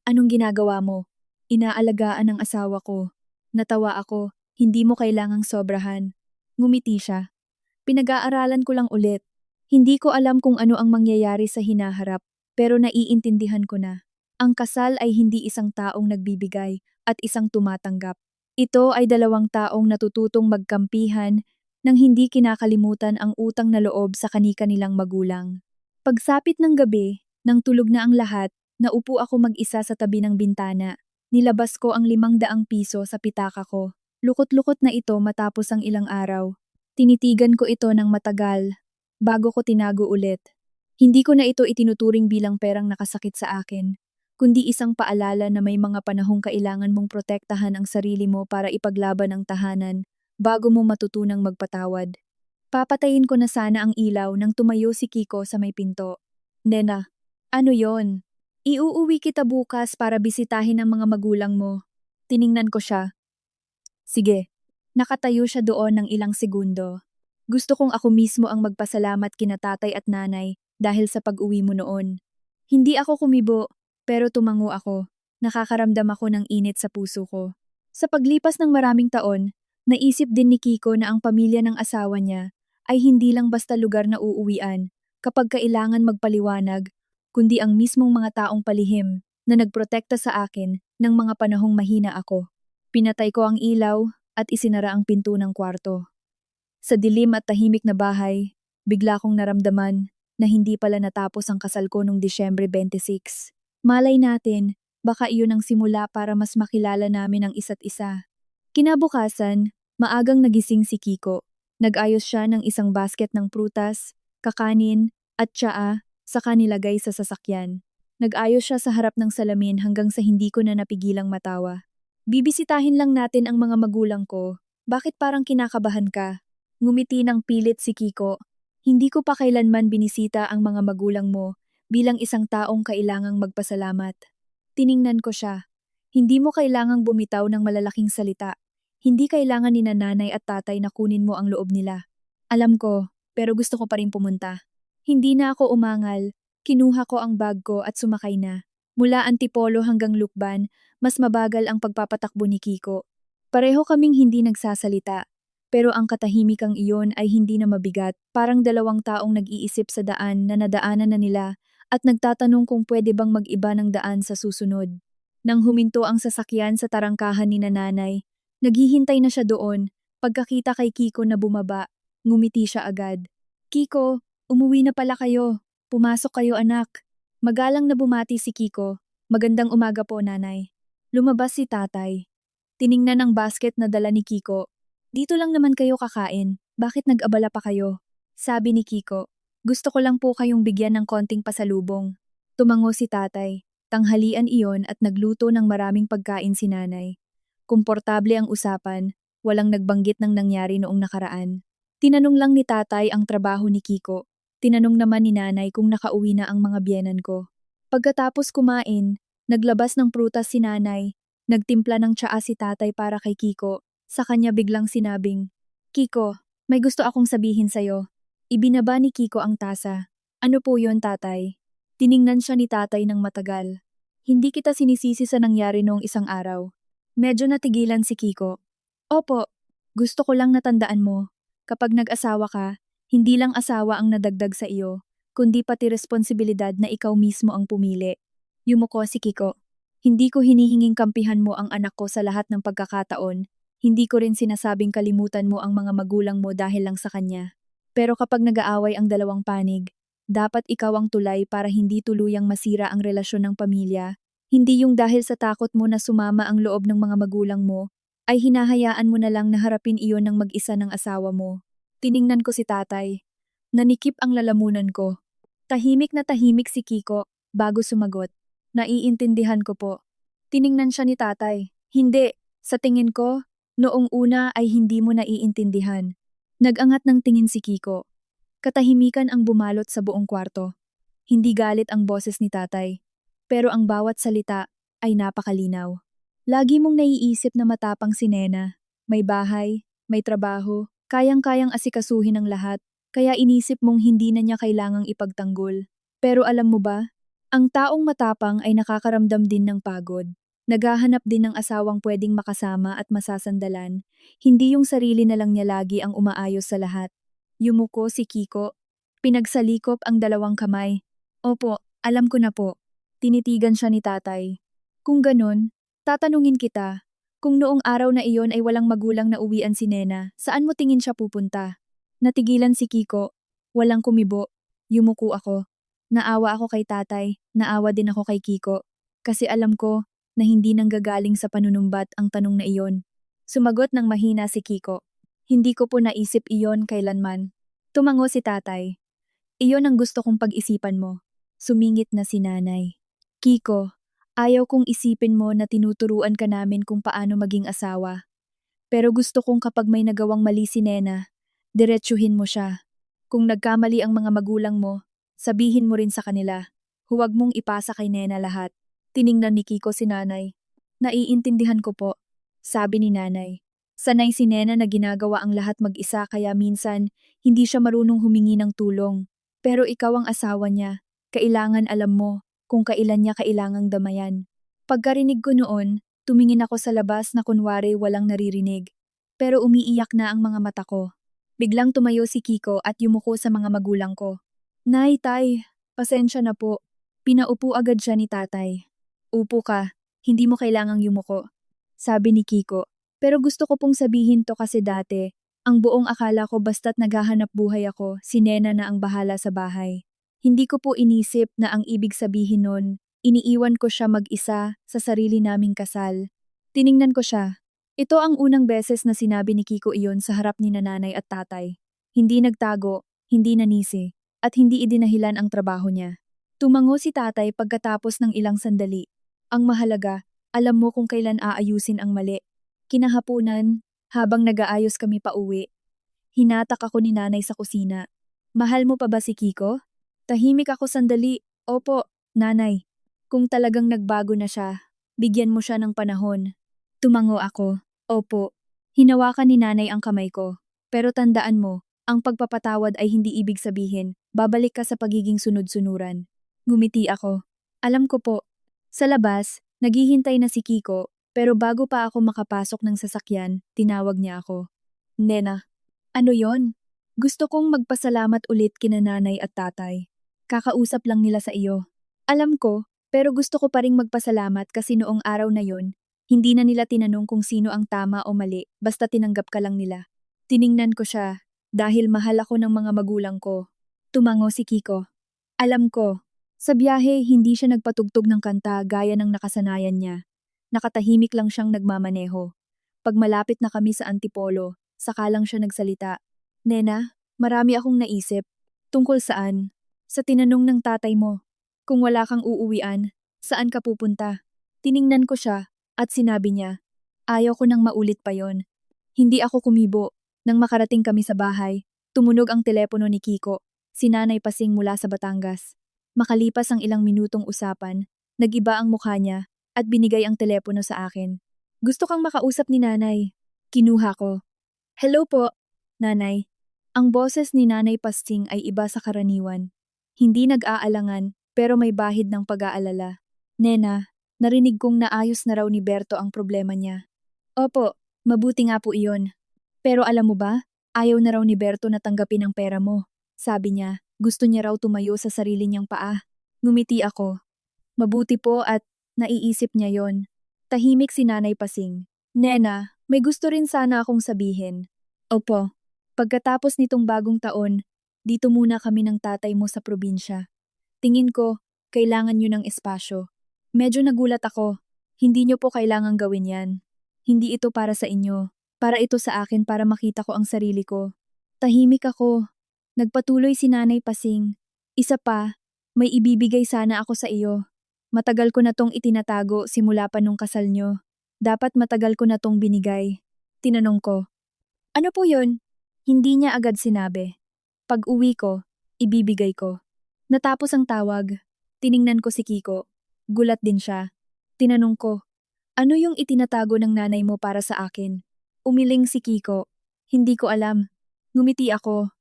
[SPEAKER 1] Anong ginagawa mo? Inaalagaan ng asawa ko. Natawa ako, hindi mo kailangang sobrahan. Ngumiti siya. Pinag-aaralan ko lang ulit. Hindi ko alam kung ano ang mangyayari sa hinaharap, pero naiintindihan ko na. Ang kasal ay hindi isang taong nagbibigay at isang tumatanggap. Ito ay 2 taong natututong magkampihan nang hindi kinakalimutan ang utang na loob sa kani-kanilang magulang. Pagsapit ng gabi, nang tulog na ang lahat, naupo ako mag-isa sa tabi ng bintana. Nilabas ko ang 500 piso sa pitaka ko. Lukot-lukot na ito matapos ang ilang araw. Tinitigan ko ito ng matagal, bago ko tinago ulit. Hindi ko na ito itinuturing bilang perang nakasakit sa akin, kundi isang paalala na may mga panahong kailangan mong protektahan ang sarili mo para ipaglaban ang tahanan, bago mo matutunang magpatawad. Papatayin ko na sana ang ilaw nang tumayo si Kiko sa may pinto. Nena, ano yon? Iuuwi kita bukas para bisitahin ang mga magulang mo. Tiningnan ko siya. Sige. Nakatayo siya doon ng ilang segundo. Gusto kong ako mismo ang magpasalamat kina tatay at nanay dahil sa pag-uwi mo noon. Hindi ako kumibo, pero tumango ako. Nakakaramdam ako ng init sa puso ko. Sa paglipas ng maraming taon, naisip din ni Kiko na ang pamilya ng asawa niya ay hindi lang basta lugar na uuwian kapag kailangan magpaliwanag, kundi ang mismong mga taong palihim na nagprotekta sa akin ng mga panahong mahina ako. Pinatay ko ang ilaw at isinara ang pinto ng kwarto. Sa dilim at tahimik na bahay, bigla kong naramdaman na hindi pala natapos ang kasal ko noong Disyembre 26. Malay natin, baka iyon ang simula para mas makilala namin ang isa't isa. Kinabukasan, maagang nagising si Kiko. Nag-ayos siya ng isang basket ng prutas, kakanin, at tsaa sa kanilagay sa sasakyan. Nag-ayos siya sa harap ng salamin hanggang sa hindi ko na napigilang matawa. Bibisitahin lang natin ang mga magulang ko. Bakit parang kinakabahan ka? Ngumiti ng pilit si Kiko. Hindi ko pa kailanman binisita ang mga magulang mo bilang isang taong kailangang magpasalamat. Tiningnan ko siya. Hindi mo kailangang bumitaw ng malalaking salita. Hindi kailangan ni nanay at tatay na kunin mo ang loob nila. Alam ko, pero gusto ko pa rin pumunta. Hindi na ako umangal, kinuha ko ang bag ko at sumakay na. Mula Antipolo hanggang Lukban, mas mabagal ang pagpapatakbo ni Kiko. Pareho kaming hindi nagsasalita, pero ang katahimikang iyon ay hindi na mabigat, parang dalawang taong nag-iisip sa daan na nadaanan na nila at nagtatanong kung pwede bang mag-iba ng daan sa susunod. Nang huminto ang sasakyan sa tarangkahan ni nanay, naghihintay na siya doon. Pagkakita kay Kiko na bumaba, ngumiti siya agad. Kiko, umuwi na pala kayo. Pumasok kayo anak. Magalang na bumati si Kiko. Magandang umaga po nanay. Lumabas si tatay. Tiningnan ang basket na dala ni Kiko. Dito lang naman kayo kakain. Bakit nag-abala pa kayo? Sabi ni Kiko. Gusto ko lang po kayong bigyan ng konting pasalubong. Tumango si tatay. Tanghalian iyon at nagluto ng maraming pagkain si nanay. Komportable ang usapan, walang nagbanggit ng nangyari noong nakaraan. Tinanong lang ni tatay ang trabaho ni Kiko. Tinanong naman ni nanay kung nakauwi na ang mga biyenan ko. Pagkatapos kumain, naglabas ng prutas si nanay. Nagtimpla ng tsaa si tatay para kay Kiko. Sa kanya biglang sinabing, Kiko, may gusto akong sabihin sa'yo. Ibinaba ni Kiko ang tasa. Ano po yon tatay? Tiningnan siya ni tatay ng matagal. Hindi kita sinisisi sa nangyari noong isang araw. Medyo natigilan si Kiko. Opo, gusto ko lang natandaan mo. Kapag nag-asawa ka, hindi lang asawa ang nadagdag sa iyo, kundi pati responsibilidad na ikaw mismo ang pumili. Yumuko si Kiko. Hindi ko hinihinging kampihan mo ang anak ko sa lahat ng pagkakataon. Hindi ko rin sinasabing kalimutan mo ang mga magulang mo dahil lang sa kanya. Pero kapag nag-aaway ang dalawang panig, dapat ikaw ang tulay para hindi tuluyang masira ang relasyon ng pamilya. Hindi yung dahil sa takot mo na sumama ang loob ng mga magulang mo, ay hinahayaan mo na lang na harapin iyon ng mag-isa ng asawa mo. Tiningnan ko si tatay. Nanikip ang lalamunan ko. Tahimik na tahimik si Kiko bago sumagot. Naiintindihan ko po. Tiningnan siya ni tatay. Hindi, sa tingin ko, noong una ay hindi mo naiintindihan. Nag-angat ng tingin si Kiko. Katahimikan ang bumalot sa buong kwarto. Hindi galit ang boses ni tatay, pero ang bawat salita ay napakalinaw. Lagi mong naiisip na matapang si Nena. May bahay, may trabaho, kayang-kayang asikasuhin ang lahat, kaya inisip mong hindi na niya kailangang ipagtanggol. Pero alam mo ba, ang taong matapang ay nakakaramdam din ng pagod. Naghahanap din ng asawang pwedeng makasama at masasandalan, hindi yung sarili na lang niya lagi ang umaayos sa lahat. Yumuko si Kiko. Pinagsalikop ang dalawang kamay. Opo, alam ko na po. Tinitigan siya ni tatay. Kung ganun, tatanungin kita. Kung noong araw na iyon ay walang magulang na uwian si Nena, saan mo tingin siya pupunta? Natigilan si Kiko. Walang kumibo. Yumuko ako. Naawa ako kay tatay, naawa din ako kay Kiko. Kasi alam ko na hindi nanggagaling sa panunumbat ang tanong na iyon. Sumagot ng mahina si Kiko. Hindi ko po naisip iyon kailanman. Tumango si tatay. Iyon ang gusto kong pag-isipan mo. Sumingit na si nanay. Kiko, ayaw kong isipin mo na tinuturuan ka namin kung paano maging asawa. Pero gusto kong kapag may nagawang mali si Nena, diretsuhin mo siya. Kung nagkamali ang mga magulang mo, sabihin mo rin sa kanila. Huwag mong ipasa kay Nena lahat. Tiningnan ni Kiko si nanay. Naiintindihan ko po, sabi ni nanay. Sanay si Nena na ginagawa ang lahat mag-isa kaya minsan hindi siya marunong humingi ng tulong. Pero ikaw ang asawa niya. Kailangan alam mo kung kailan niya kailangang damayan. Pagkarinig ko noon, tumingin ako sa labas na kunwari walang naririnig. Pero umiiyak na ang mga mata ko. Biglang tumayo si Kiko at yumuko sa mga magulang ko. Nay, tay, pasensya na po. Pinaupo agad siya ni tatay. Upo ka, hindi mo kailangang yumuko. Sabi ni Kiko. Pero gusto ko pong sabihin to kasi dati, ang buong akala ko basta't naghahanap buhay ako, si Nena na ang bahala sa bahay. Hindi ko po inisip na ang ibig sabihin nun, iniiwan ko siya mag-isa sa sarili naming kasal. Tiningnan ko siya. Ito ang unang beses na sinabi ni Kiko iyon sa harap ni nanay at tatay. Hindi nagtago, hindi nanisi, at hindi idinahilan ang trabaho niya. Tumango si tatay pagkatapos ng ilang sandali. Ang mahalaga, alam mo kung kailan aayusin ang mali. Kinahapunan, habang nag-aayos kami pauwi, hinatak ako ni nanay sa kusina. Mahal mo pa ba si Kiko? Tahimik ako sandali. Opo, nanay. Kung talagang nagbago na siya, bigyan mo siya ng panahon. Tumango ako. Opo. Hinawakan ni nanay ang kamay ko. Pero tandaan mo, ang pagpapatawad ay hindi ibig sabihin, babalik ka sa pagiging sunod-sunuran. Ngumiti ako. Alam ko po. Sa labas, naghihintay na si Kiko, pero bago pa ako makapasok ng sasakyan, tinawag niya ako. Nena, ano yon? Gusto kong magpasalamat ulit kina nanay at tatay. Kakausap lang nila sa iyo. Alam ko, pero gusto ko pa ring magpasalamat kasi noong araw na yon, hindi na nila tinanong kung sino ang tama o mali, basta tinanggap ka lang nila. Tiningnan ko siya, dahil mahal ako ng mga magulang ko. Tumango si Kiko. Alam ko, sa biyahe hindi siya nagpatugtog ng kanta gaya ng nakasanayan niya. Nakatahimik lang siyang nagmamaneho. Pag malapit na kami sa Antipolo, saka lang siya nagsalita. Nena, marami akong naisip. Tungkol saan? Sa tinanong ng tatay mo. Kung wala kang uuwian, saan ka pupunta? Tiningnan ko siya at sinabi niya, ayaw ko nang maulit pa yon. Hindi ako kumibo. Nang makarating kami sa bahay, tumunog ang telepono ni Kiko, si Nanay Pasing mula sa Batangas. Makalipas ang ilang minutong usapan, nag-iba ang mukha niya at binigay ang telepono sa akin. Gusto kang makausap ni Nanay. Kinuha ko. Hello po, Nanay. Ang boses ni Nanay Pasing ay iba sa karaniwan. Hindi nag-aalangan pero may bahid ng pag-aalala. Nena, narinig kong naayos na raw ni Berto ang problema niya. Opo, mabuti nga po iyon. Pero alam mo ba, ayaw na raw ni Berto na tanggapin ang pera mo. Sabi niya, gusto niya raw tumayo sa sarili niyang paa. Ngumiti ako. Mabuti po at naiisip niya yon. Tahimik si Nanay Pasing. Nena, may gusto rin sana akong sabihin. Opo, pagkatapos nitong bagong taon, dito muna kami ng tatay mo sa probinsya. Tingin ko, kailangan niyo ng espasyo. Medyo nagulat ako. Hindi niyo po kailangang gawin yan. Hindi ito para sa inyo. Para ito sa akin para makita ko ang sarili ko. Tahimik ako. Nagpatuloy si Nanay Pasing. Isa pa, may ibibigay sana ako sa iyo. Matagal ko na tong itinatago simula pa nung kasal nyo. Dapat matagal ko na tong binigay. Tinanong ko. Ano po yun? Hindi niya agad sinabi. Pag uwi ko, ibibigay ko. Natapos ang tawag. Tiningnan ko si Kiko. Gulat din siya. Tinanong ko. Ano yung itinatago ng nanay mo para sa akin? Umiling si Kiko. Hindi ko alam. Ngumiti ako.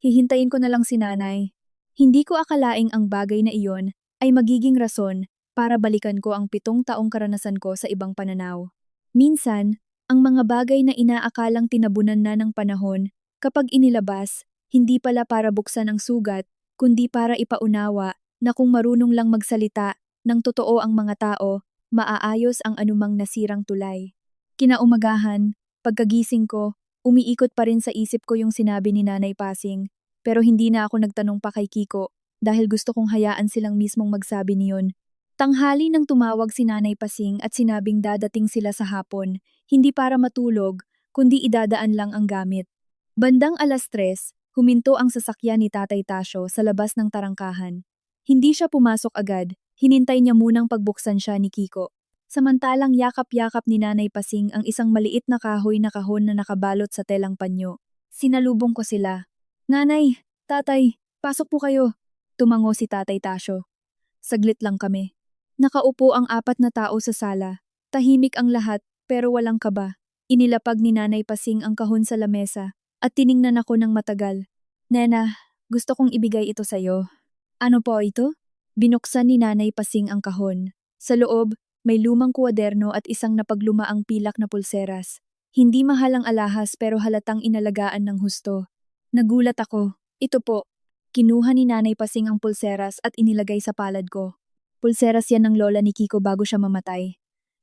[SPEAKER 1] Hihintayin ko na lang si nanay. Hindi ko akalaing ang bagay na iyon ay magiging rason para balikan ko ang 7 taong karanasan ko sa ibang pananaw. Minsan, ang mga bagay na inaakalang tinabunan na ng panahon, kapag inilabas, hindi pala para buksan ang sugat, kundi para ipaunawa na kung marunong lang magsalita ng totoo ang mga tao, maaayos ang anumang nasirang tulay. Kinaumagahan, pagkagising ko, umiikot pa rin sa isip ko yung sinabi ni Nanay Pasing, pero hindi na ako nagtanong pa kay Kiko dahil gusto kong hayaan silang mismong magsabi niyon. Tanghali nang tumawag si Nanay Pasing at sinabing dadating sila sa hapon, hindi para matulog, kundi idadaan lang ang gamit. Bandang 3:00, huminto ang sasakyan ni Tatay Tasyo sa labas ng tarangkahan. Hindi siya pumasok agad, hinintay niya munang pagbuksan siya ni Kiko. Samantalang yakap-yakap ni Nanay Pasing ang isang maliit na kahoy na kahon na nakabalot sa telang panyo. Sinalubong ko sila. Nanay, tatay, pasok po kayo. Tumango si Tatay Tasyo. Saglit lang kami. Nakaupo ang 4 na tao sa sala. Tahimik ang lahat pero walang kaba. Inilapag ni Nanay Pasing ang kahon sa lamesa at tiningnan ako ng matagal. Nena, gusto kong ibigay ito sa'yo. Ano po ito? Binuksan ni Nanay Pasing ang kahon. Sa loob, may lumang kuwaderno at isang napaglumaang pilak na pulseras. Hindi mahal ang alahas pero halatang inalagaan ng husto. Nagulat ako. Ito po. Kinuha ni Nanay Pasing ang pulseras at inilagay sa palad ko. Pulseras yan ng lola ni Kiko bago siya mamatay.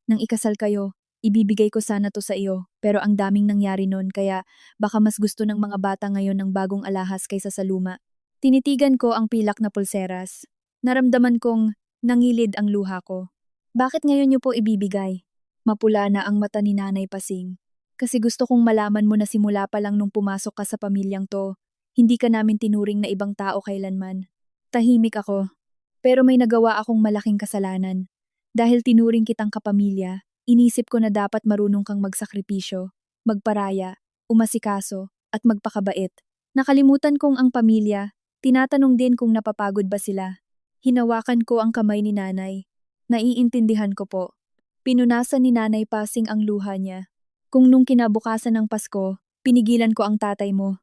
[SPEAKER 1] Nang ikasal kayo, ibibigay ko sana to sa iyo pero ang daming nangyari nun kaya baka mas gusto ng mga bata ngayon ng bagong alahas kaysa sa luma. Tinitigan ko ang pilak na pulseras. Naramdaman kong nangilid ang luha ko. Bakit ngayon niyo po ibibigay? Mapula na ang mata ni Nanay Pasing. Kasi gusto kong malaman mo na simula pa lang nung pumasok ka sa pamilyang to, hindi ka namin tinuring na ibang tao kailanman. Tahimik ako. Pero may nagawa akong malaking kasalanan. Dahil tinuring kitang kapamilya, inisip ko na dapat marunong kang magsakripisyo, magparaya, umasikaso, at magpakabait. Nakalimutan kong ang pamilya, tinatanong din kung napapagod ba sila. Hinawakan ko ang kamay ni Nanay. Naiintindihan ko po. Pinunasan ni Nanay Pasing ang luha niya. Kung nung kinabukasan ng Pasko, pinigilan ko ang tatay mo.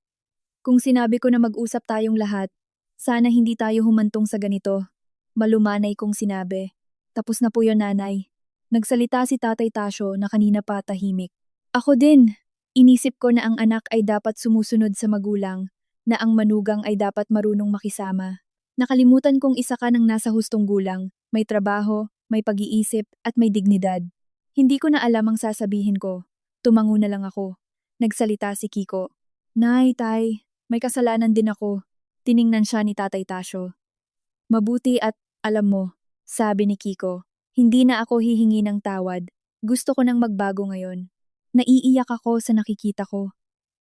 [SPEAKER 1] Kung sinabi ko na mag-usap tayong lahat, sana hindi tayo humantong sa ganito. Malumanay kong sinabi. Tapos na po yun, nanay. Nagsalita si Tatay Tasyo na kanina pa tahimik. Ako din. Inisip ko na ang anak ay dapat sumusunod sa magulang, na ang manugang ay dapat marunong makisama. Nakalimutan kong isa ka ng nasa hustong gulang, may trabaho, may pag-iisip at may dignidad. Hindi ko na alam ang sasabihin ko. Tumango na lang ako. Nagsalita si Kiko. Nay, tay, may kasalanan din ako. Tiningnan siya ni Tatay Tasyo. Mabuti at alam mo, sabi ni Kiko, hindi na ako hihingi ng tawad. Gusto ko nang magbago ngayon. Naiiyak ako sa nakikita ko.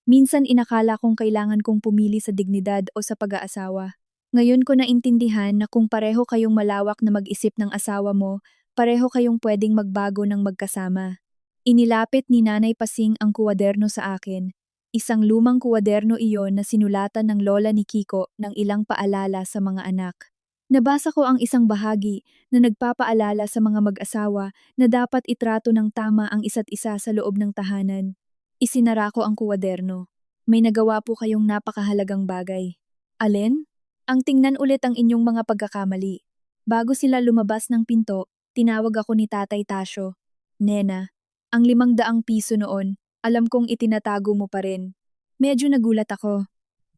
[SPEAKER 1] Minsan inakala kong kailangan kong pumili sa dignidad o sa pag-aasawa. Ngayon ko naintindihan na kung pareho kayong malawak na mag-isip ng asawa mo, pareho kayong pwedeng magbago ng magkasama. Inilapit ni Nanay Pasing ang kuwaderno sa akin. Isang lumang kuwaderno iyon na sinulatan ng lola ni Kiko ng ilang paalala sa mga anak. Nabasa ko ang isang bahagi na nagpapaalala sa mga mag-asawa na dapat itrato ng tama ang isa't isa sa loob ng tahanan. Isinara ko ang kuwaderno. May nagawa po kayong napakahalagang bagay. Alin? Ang tingnan ulit ang inyong mga pagkakamali. Bago sila lumabas ng pinto, tinawag ako ni Tatay Tasyo. Nena, ang 500 piso noon, alam kong itinatago mo pa rin. Medyo nagulat ako.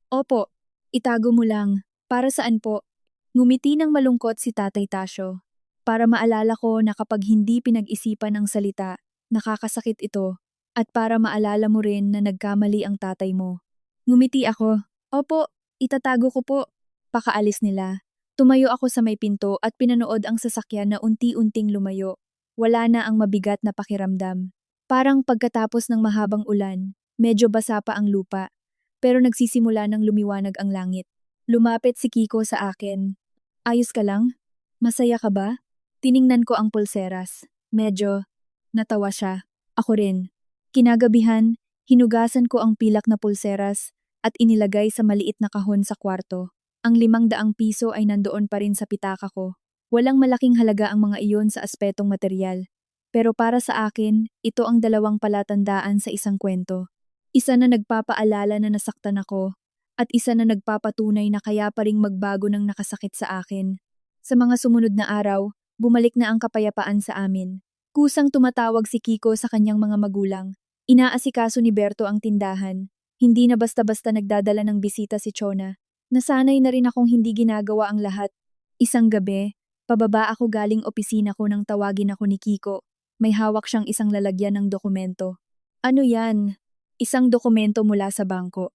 [SPEAKER 1] Opo, itago mo lang. Para saan po? Ngumiti ng malungkot si Tatay Tasyo. Para maalala ko na kapag hindi pinag-isipan ang salita, nakakasakit ito. At para maalala mo rin na nagkamali ang tatay mo. Ngumiti ako. Opo, itatago ko po. Pakaalis nila. Tumayo ako sa may pinto at pinanood ang sasakyan na unti-unting lumayo. Wala na ang mabigat na pakiramdam. Parang pagkatapos ng mahabang ulan, medyo basa pa ang lupa. Pero nagsisimula ng lumiwanag ang langit. Lumapit si Kiko sa akin. Ayos ka lang? Masaya ka ba? Tiningnan ko ang pulseras. Medyo. Natawa siya. Ako rin. Kinagabihan, hinugasan ko ang pilak na pulseras at inilagay sa maliit na kahon sa kwarto. Ang 500 piso ay nandoon pa rin sa pitaka ko. Walang malaking halaga ang mga iyon sa aspetong material. Pero para sa akin, ito ang 2 palatandaan sa isang kwento. Isa na nagpapaalala na nasaktan ako, at isa na nagpapatunay na kaya pa ring magbago ng nakasakit sa akin. Sa mga sumunod na araw, bumalik na ang kapayapaan sa amin. Kusang tumatawag si Kiko sa kanyang mga magulang. Inaasikaso ni Berto ang tindahan. Hindi na basta-basta nagdadala ng bisita si Chona. Nasanay na rin akong hindi ginagawa ang lahat. Isang gabi, pababa ako galing opisina ko nang tawagin ako ni Kiko. May hawak siyang isang lalagyan ng dokumento. Ano yan? Isang dokumento mula sa bangko.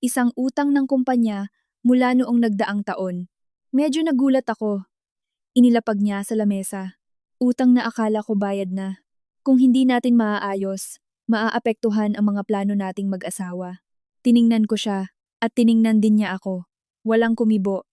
[SPEAKER 1] Isang utang ng kumpanya mula noong nagdaang taon. Medyo nagulat ako. Inilapag niya sa lamesa. Utang na akala ko bayad na. Kung hindi natin maaayos, maaapektuhan ang mga plano nating mag-asawa. Tiningnan ko siya at tiningnan din niya ako. Walang kumibo.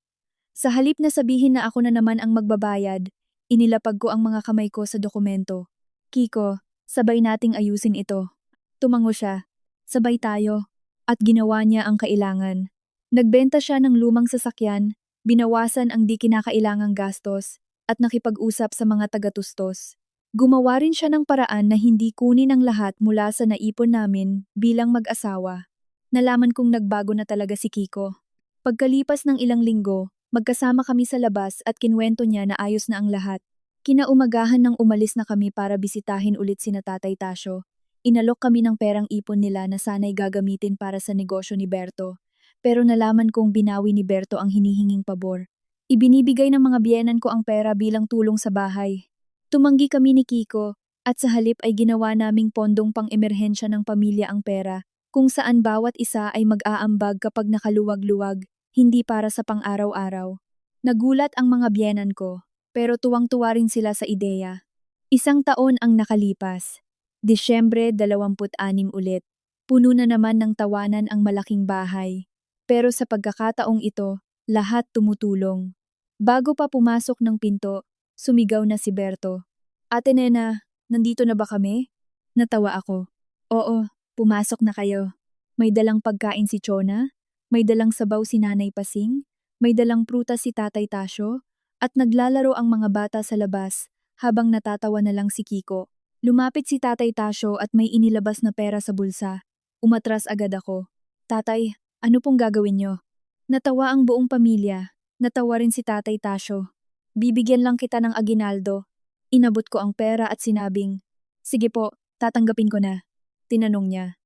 [SPEAKER 1] Sa halip na sabihin na ako na naman ang magbabayad, inilapag ko ang mga kamay ko sa dokumento. Kiko, sabay nating ayusin ito. Tumango siya. Sabay tayo. At ginawa niya ang kailangan. Nagbenta siya ng lumang sasakyan, binawasan ang di kinakailangang gastos, at nakipag-usap sa mga taga-tustos. Gumawa rin siya ng paraan na hindi kunin ang lahat mula sa naipon namin bilang mag-asawa. Nalaman kong nagbago na talaga si Kiko. Pagkalipas ng ilang linggo, magkasama kami sa labas at kinwento niya na ayos na ang lahat. Kinaumagahan nang umalis na kami para bisitahin ulit sina Tatay Tasyo. Inalok kami ng perang ipon nila na sana'y gagamitin para sa negosyo ni Berto. Pero nalaman kong binawi ni Berto ang hinihinging pabor. Ibinibigay ng mga biyenan ko ang pera bilang tulong sa bahay. Tumanggi kami ni Kiko at sa halip ay ginawa naming pondong pang-emerhensya ng pamilya ang pera, kung saan bawat isa ay mag-aambag kapag nakaluwag-luwag, hindi para sa pang-araw-araw. Nagulat ang mga biyenan ko, pero tuwang-tuwa rin sila sa ideya. 1 taon ang nakalipas. Disyembre 26 ulit. Puno na naman ng tawanan ang malaking bahay. Pero sa pagkakataong ito, lahat tumutulong. Bago pa pumasok ng pinto, sumigaw na si Berto. Ate Nena, nandito na ba kami? Natawa ako. Oo, pumasok na kayo. May dalang pagkain si Chona, may dalang sabaw si Nanay Pasing, may dalang prutas si Tatay Tasyo, at naglalaro ang mga bata sa labas habang natatawa na lang si Kiko. Lumapit si Tatay Tasyo at may inilabas na pera sa bulsa. Umatras agad ako. Tatay, ano pong gagawin niyo? Natawa ang buong pamilya. Natawa rin si Tatay Tasyo. Bibigyan lang kita ng aginaldo. Inabot ko ang pera at sinabing, sige po, tatanggapin ko na. Tinanong niya,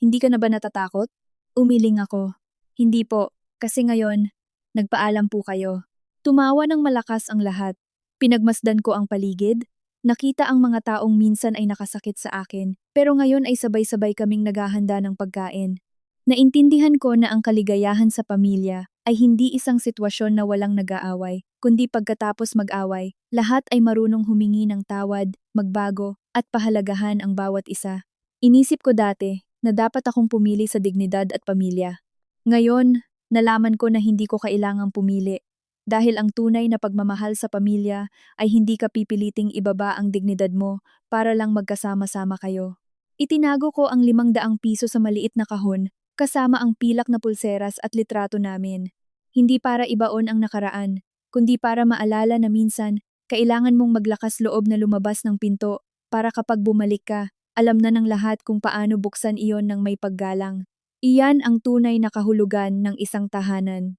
[SPEAKER 1] hindi ka na ba natatakot? Umiling ako. Hindi po, kasi ngayon, nagpaalam po kayo. Tumawa ng malakas ang lahat. Pinagmasdan ko ang paligid. Nakita ang mga taong minsan ay nakasakit sa akin, pero ngayon ay sabay-sabay kaming naghahanda ng pagkain. Naintindihan ko na ang kaligayahan sa pamilya ay hindi isang sitwasyon na walang nag-aaway, kundi pagkatapos mag-away, lahat ay marunong humingi ng tawad, magbago, at pahalagahan ang bawat isa. Inisip ko dati na dapat akong pumili sa dignidad at pamilya. Ngayon, nalaman ko na hindi ko kailangang pumili. Dahil ang tunay na pagmamahal sa pamilya ay hindi ka pipiliting ibaba ang dignidad mo para lang magkasama-sama kayo. Itinago ko ang 500 piso sa maliit na kahon, kasama ang pilak na pulseras at litrato namin. Hindi para ibaon ang nakaraan, kundi para maalala na minsan, kailangan mong maglakas loob na lumabas ng pinto para kapag bumalik ka, alam na ng lahat kung paano buksan iyon ng may paggalang. Iyan ang tunay na kahulugan ng isang tahanan.